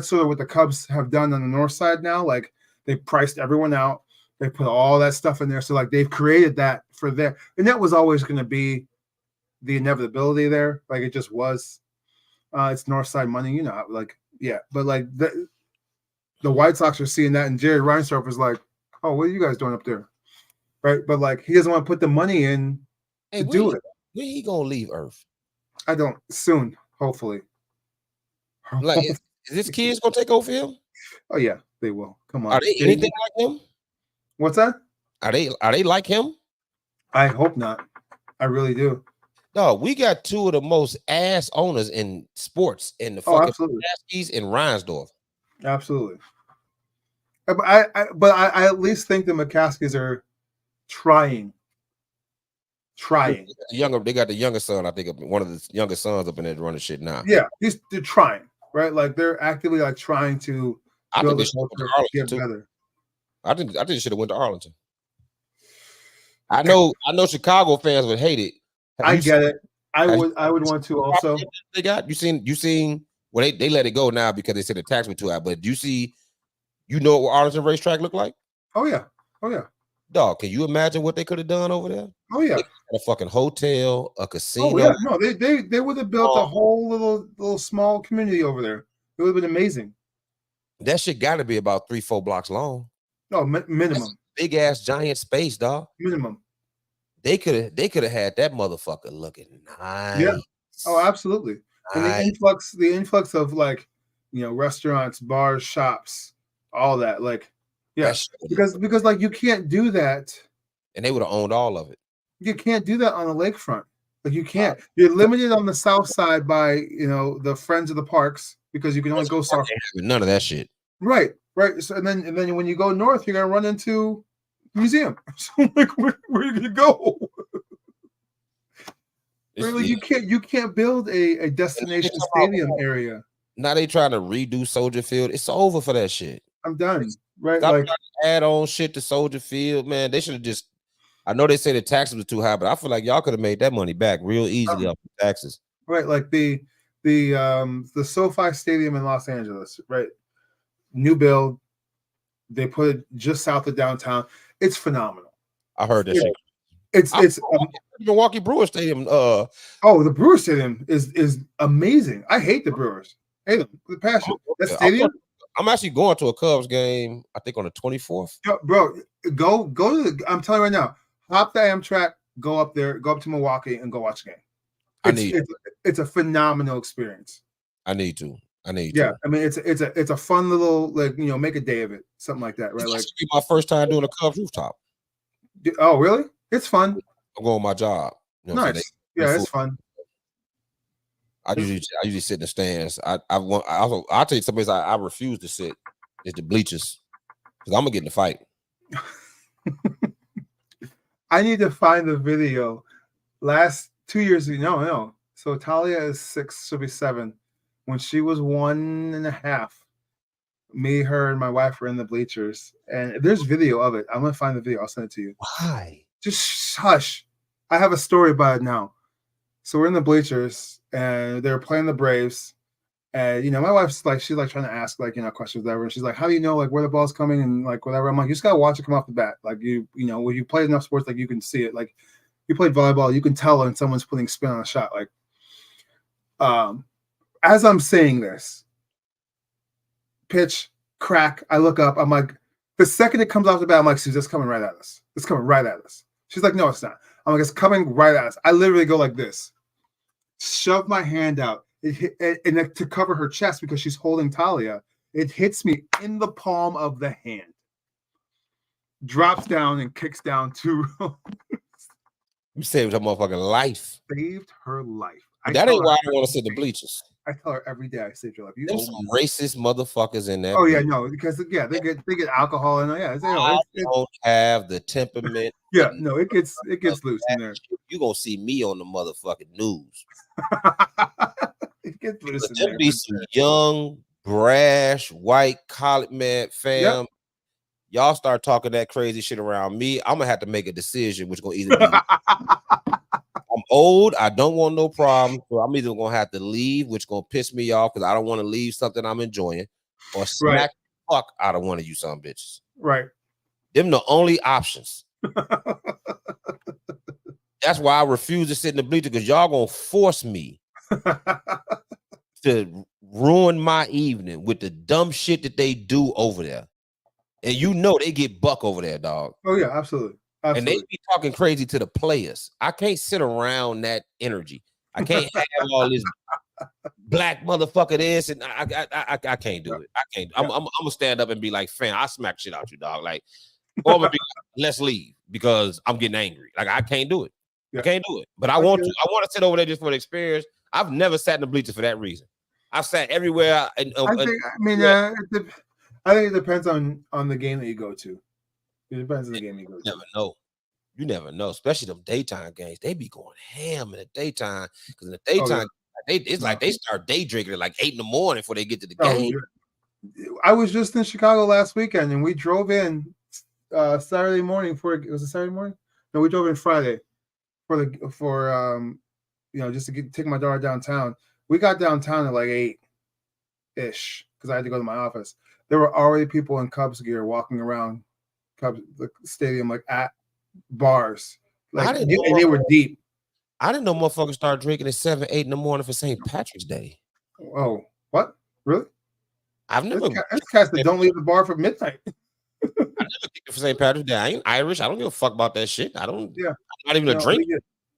sort of what the Cubs have done on the north side now. Like they priced everyone out. They put all that stuff in there. So like they've created that for there. And that was always going to be the inevitability there. Like it just was. It's north side money, like, yeah. But like the White Sox are seeing that, and Jerry Reinsdorf is like, "Oh, what are you guys doing up there?" Right? But like, he doesn't want to put the money in to do it. When he gonna leave Earth? I don't. Soon, hopefully. Like, is this kids gonna take over him? Oh yeah, they will. Come on. Are they anything like him? What's that? Are they like him? I hope not. I really do. No, we got 2 of the most ass owners in sports in the fucking McCaskies and Reinsdorf. Absolutely. But I at least think the McCaskies are trying. They got the younger son. I think one of the younger sons up in there running shit now. Yeah, they're trying, right? Like they're actively like trying to build this culture, get better. I think they should have went to Arlington. I know Chicago fans would hate it. I get it. I would want to also. They got you seen. Well, they let it go now because they said the tax was too high. But do you see, what Arlington racetrack looked like? Oh yeah. Dog, can you imagine what they could have done over there? Oh yeah, a fucking hotel, a casino. Oh yeah, no, they would have built a whole little small community over there. It would have been amazing. That shit got to be about 3-4 blocks long. No, minimum. Big ass giant space, dog. Minimum. They could have had that motherfucker looking nice. Yeah. Oh, absolutely. And the influx of like, restaurants, bars, shops, all that. Like, yeah, because like you can't do that. And they would have owned all of it. You can't do that on the lakefront. Like you can't. You're limited on the south side by the Friends of the Parks because you can only go south. None of that shit. Right. So and then when you go north, you're gonna run into museum. So like, where are you gonna go? Like you can't build a destination stadium area. Now they trying to redo Soldier Field. It's over for that shit. I'm done. Right. Stop like trying to add on shit to Soldier Field, man. They should have just. I know they say the taxes were too high, but I feel like y'all could have made that money back real easily off the taxes. Right, like the SoFi Stadium in Los Angeles, right? New build. They put it just south of downtown. It's phenomenal. I heard that shit. It's Milwaukee Brewers Stadium. The Brewers Stadium is amazing. I hate the Brewers. Hate them with passion. That stadium. I'm actually going to a Cubs game. I think on the 24th. Bro, go to the. I'm telling you right now. Hop the Amtrak. Go up there. Go up to Milwaukee and go watch the game. It's a phenomenal experience. I need to. Yeah, I mean it's a fun little make a day of it, something like that, right? It's like be my first time doing a Cubs rooftop. Oh, really? It's fun. I'm going on my job. Nice. Yeah, it's fun. I usually sit in the stands. I'll tell you some places I refuse to sit is the bleachers because I'm gonna get in the fight. I need to find the video. Last 2 years ago, no. So Talia is 6, she'll be 7. When she was 1.5, me, her, and my wife were in the bleachers, and there's video of it. I'm gonna find the video. I'll send it to you. Why? Just hush. I have a story about it now. So we're in the bleachers, and they're playing the Braves. And my wife's like, she's like trying to ask questions, whatever. And she's like, "How do you know like where the ball's coming and like whatever?" I'm like, "You just gotta watch it come off the bat. Like when you play enough sports, like you can see it. Like you played volleyball, you can tell when someone's putting spin on a shot. Like As I'm saying this, pitch, crack, I look up. I'm like, the second it comes off the bat, I'm like, Suze, it's coming right at us. It's coming right at us. She's like, no, it's not. I'm like, it's coming right at us. I literally go like this, shove my hand out, and to cover her chest because she's holding Talia. It hits me in the palm of the hand, drops down and kicks down 2 rows. You saved her motherfucking life. Saved her life. That ain't why I don't want to sit in the bleachers. I tell her every day I saved your life. There's some racist motherfuckers in there. Oh yeah, no, because they get alcohol and I don't have the temperament. Yeah, no, it gets loose in there. You gonna see me on the motherfucking news. It gets loose in there. Be some young, brash, white college man, fam. Yep. Y'all start talking that crazy shit around me. I'm gonna have to make a decision, which gonna either be I'm old, I don't want no problem, so I'm either gonna have to leave, which gonna piss me off because I don't want to leave something I'm enjoying, or smack the fuck out of one of you some bitches. Right. Them the only options. That's why I refuse to sit in the bleacher, because y'all gonna force me to ruin my evening with the dumb shit that they do over there. And you know they get buck over there, dog. Oh yeah, absolutely. And they be talking crazy to the players. I can't sit around that energy. I can't have all this black motherfucker this, and I can't do it. I can't. I'm gonna stand up and be like, fam, I smack shit out you, dog. Like, or I'm gonna be like, let's leave because I'm getting angry. Like, I can't do it. I can't do it. But I want to. I want to sit over there just for the experience. I've never sat in the bleachers for that reason. I've sat everywhere. I think it depends on the game that you go to. It depends on the game you go to. Never know. You never know, especially them daytime games. They be going ham in the daytime, because in the daytime, it's like they start day drinking at like 8 in the morning before they get to the game. I was just in Chicago last weekend, and we drove in Saturday morning it was a Saturday morning? No, we drove in Friday for just to take my daughter downtown. We got downtown at like 8-ish because I had to go to my office. There were already people in Cubs gear walking around the stadium, like at bars. Like they were deep. I didn't know motherfuckers started drinking at 7, 8 in the morning for St. Patrick's Day. Oh, what? Really? I've never. That's cats that don't leave the bar for midnight. I never kicked it for St. Patrick's Day. I ain't Irish. I don't give a fuck about that shit. I don't. Yeah. I'm not even a drink.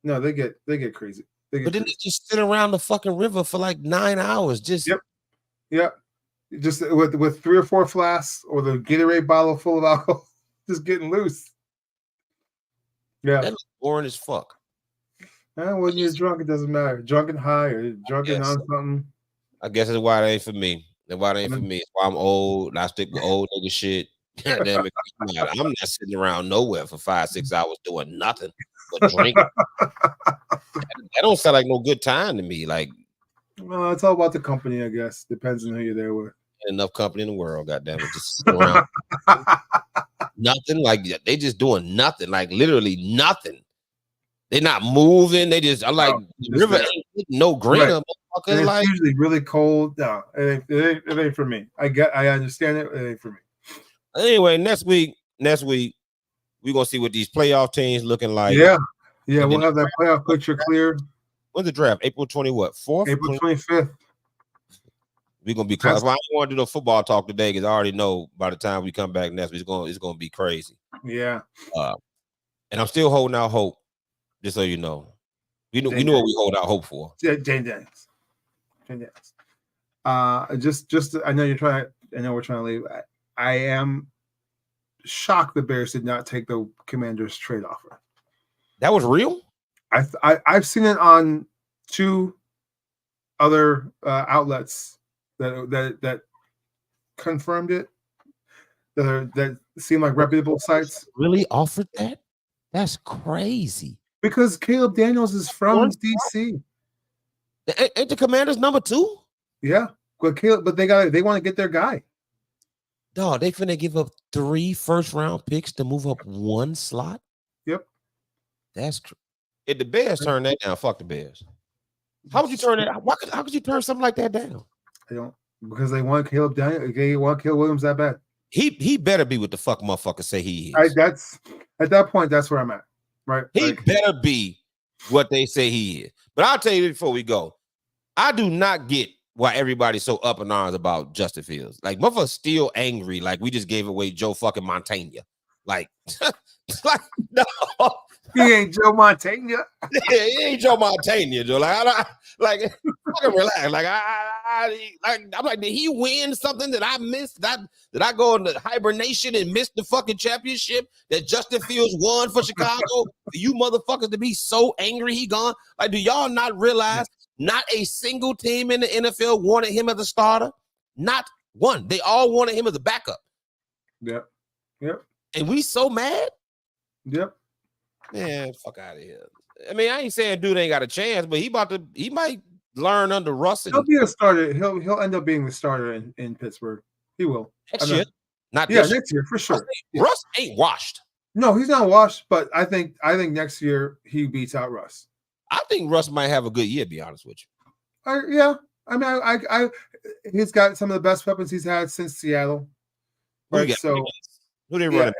They get crazy. But then they just sit around the fucking river for like 9 hours. Just Yep. Just with 3 or 4 flasks or the Gatorade bottle full of alcohol, just getting loose. Yeah, that's boring as fuck. When you're drunk, it doesn't matter. Drunk and high or drunk and on something. I guess that's why it ain't for me. That's why it ain't for me. It's why I'm old. And I stick with old nigga shit. Damn it, I'm not sitting around nowhere for 5-6 hours doing nothing but drinking. That don't sound like no good time to me. Like, well, it's all about the company, I guess. Depends on who you're there with. Enough company in the world, goddamn it, just sit around. Nothing. Like, they just doing nothing. Like, literally nothing. They're not moving. They just, I'm like, the river ain't no greener. Right. It's like, usually really cold. No, it ain't for me. I understand it. It ain't for me. Anyway, next week, we're gonna see what these playoff teams looking like. Yeah, we'll have that playoff picture clear. When's the draft? April 4th? April 25th. We're gonna be close. Well, I don't want to do no football talk today because I already know by the time we come back next week, it's gonna be crazy. Yeah. And I'm still holding out hope. Just so you know, we know what we hold out hope for. Yeah, Jane Daniels. Just I know you're trying. I know we're trying to leave. I am shocked the Bears did not take the Commanders trade offer. That was real? I've seen it on 2 other outlets that confirmed it. That seem like reputable sites. Really offered that? That's crazy. Because Caleb Daniels is from DC. Ain't the Commanders number 2? Yeah, but they want to get their guy. Dog, they finna give up 3 first-round picks to move up 1 slot. Yep, that's true. If the Bears turn that down, fuck the Bears. How would you turn that? How could you turn something like that down? I don't, because they want Caleb Daniels. They want Caleb Williams that bad. He better be what the fuck motherfucker say he is. That's at that point. That's where I'm at. Right. He better be what they say he is. But I'll tell you before we go. I do not get why everybody's so up in arms about Justin Fields. Like, motherfuckers still angry. Like, we just gave away Joe fucking Montana. Like, like no, He ain't Joe Montana. he ain't Joe Montana, Joe. Like, like, fucking relax. Like, I'm like, did he win something that I missed? Did I go into hibernation and miss the fucking championship that Justin Fields won for Chicago? For you motherfuckers to be so angry he gone? Like, do y'all not realize not a single team in the NFL wanted him as a starter? Not one. They all wanted him as a backup. Yep. Yep. And we so mad? Yep. Man, fuck out of here. I mean, I ain't saying dude ain't got a chance, but he might learn under Russ. He'll be a starter. He'll end up being the starter in Pittsburgh. He will. Next year. Not yeah, this next year for sure. Russ ain't washed. No, he's not washed, but I think next year he beats out Russ. I think Russ might have a good year, to be honest with you. Yeah. I mean, he's got some of the best weapons he's had since Seattle. Right. So who they running?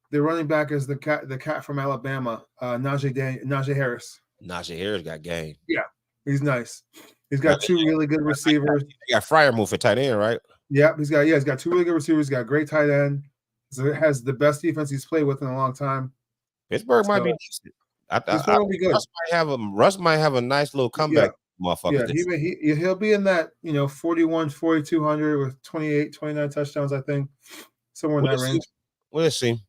The running back is the cat from Alabama, Najee Harris. Najee Harris got game. Yeah, he's nice. He's got two really good receivers. He got Fryer move for tight end, right? Yeah, he's got two really good receivers. He's got a great tight end. So it has the best defense he's played with in a long time. Pittsburgh might be decent. Pittsburgh will be good. Russ might have a nice little comeback, motherfucker. Yeah, he'll be in that 41, 4,200 with 28, 29 touchdowns, I think, somewhere in that range. We'll see.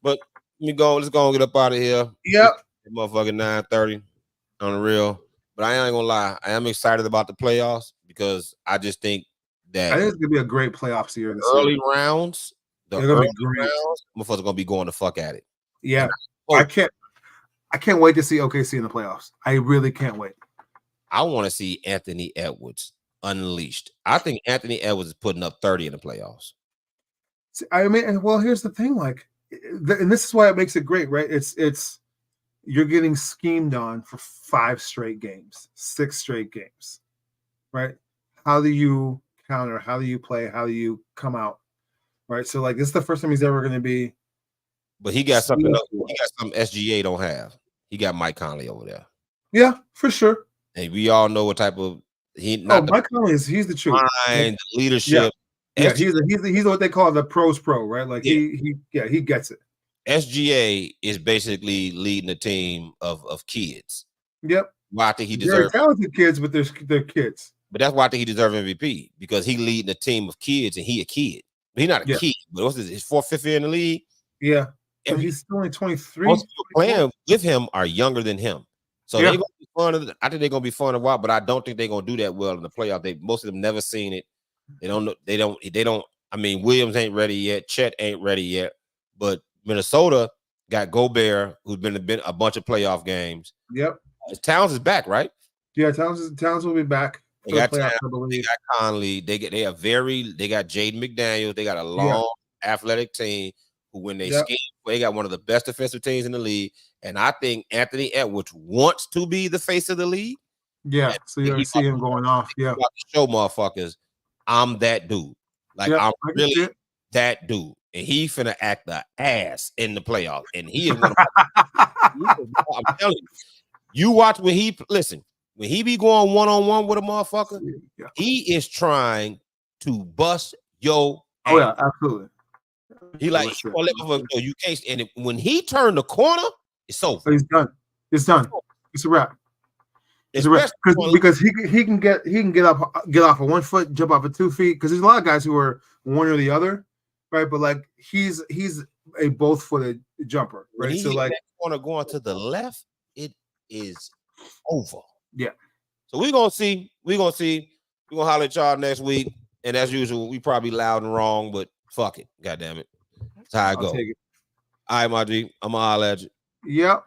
But let's go and get up out of here. Yep. Motherfucking 9:30 on the real. But I ain't gonna lie, I am excited about the playoffs because I just think that it's gonna be a great playoffs year. Early rounds, motherfuckers are gonna be going the fuck at it. Yeah. I can't wait to see OKC in the playoffs. I really can't wait. I want to see Anthony Edwards unleashed. I think Anthony Edwards is putting up 30 in the playoffs. I mean, well, here's the thing, like, and this is why it makes it great, right? It's you're getting schemed on for 5 straight games, 6 straight games, right? How do you counter? How do you play? How do you come out? Right. So, like, this is the first time he's ever going to be. But he got something else. He got something SGA don't have. He got Mike Conley over there. Yeah, for sure. And we all know what type of Mike Conley he's the truth. Mind, leadership. Yeah, he's what they call the pros pro, right? Like he gets it. SGA is basically leading a team of kids. Yep. Why I think he deserves talented kids, but they're kids. But that's why I think he deserves MVP because he leading a team of kids and he a kid. He's not a kid, but what's his 4th, 5th year in the league? Yeah. And he's only 23. Most people playing with him are younger than him. So they're gonna be fun. I think they're gonna be fun a while, but I don't think they're gonna do that well in the playoff. Most of them never seen it. They don't know. They don't. I mean, Williams ain't ready yet. Chet ain't ready yet. But Minnesota got Gobert, who's been a bunch of playoff games. Yep. Towns is back, right? Yeah, Towns will be back. They got Towns, they got Conley. They got Jaden McDaniels. They got a long athletic team who, when they scheme, they got one of the best defensive teams in the league. And I think Anthony Edwards wants to be the face of the league. Yeah, so you see him going off. Yeah, show motherfuckers, I'm that dude. Like I'm really that dude, and he finna act the ass in the playoffs. And he is one of I'm telling you, you watch when he be going one-on-one with a motherfucker, he is trying to bust your ass. Oh yeah, absolutely. He like you can't. And when he turned the corner, it's over. He's done. It's done. It's a wrap. It's a wrap because he can get off of 1 foot, jump off of 2 feet. Because there's a lot of guys who are one or the other, right? But like he's a both-footed jumper, right? So like corner going to the left, it is over. Yeah. So we're gonna see. We're gonna holler at y'all next week. And as usual, we probably loud and wrong, but fuck it. God damn it. That's how I go. All right, my G. I'm gonna holler at you. Yep.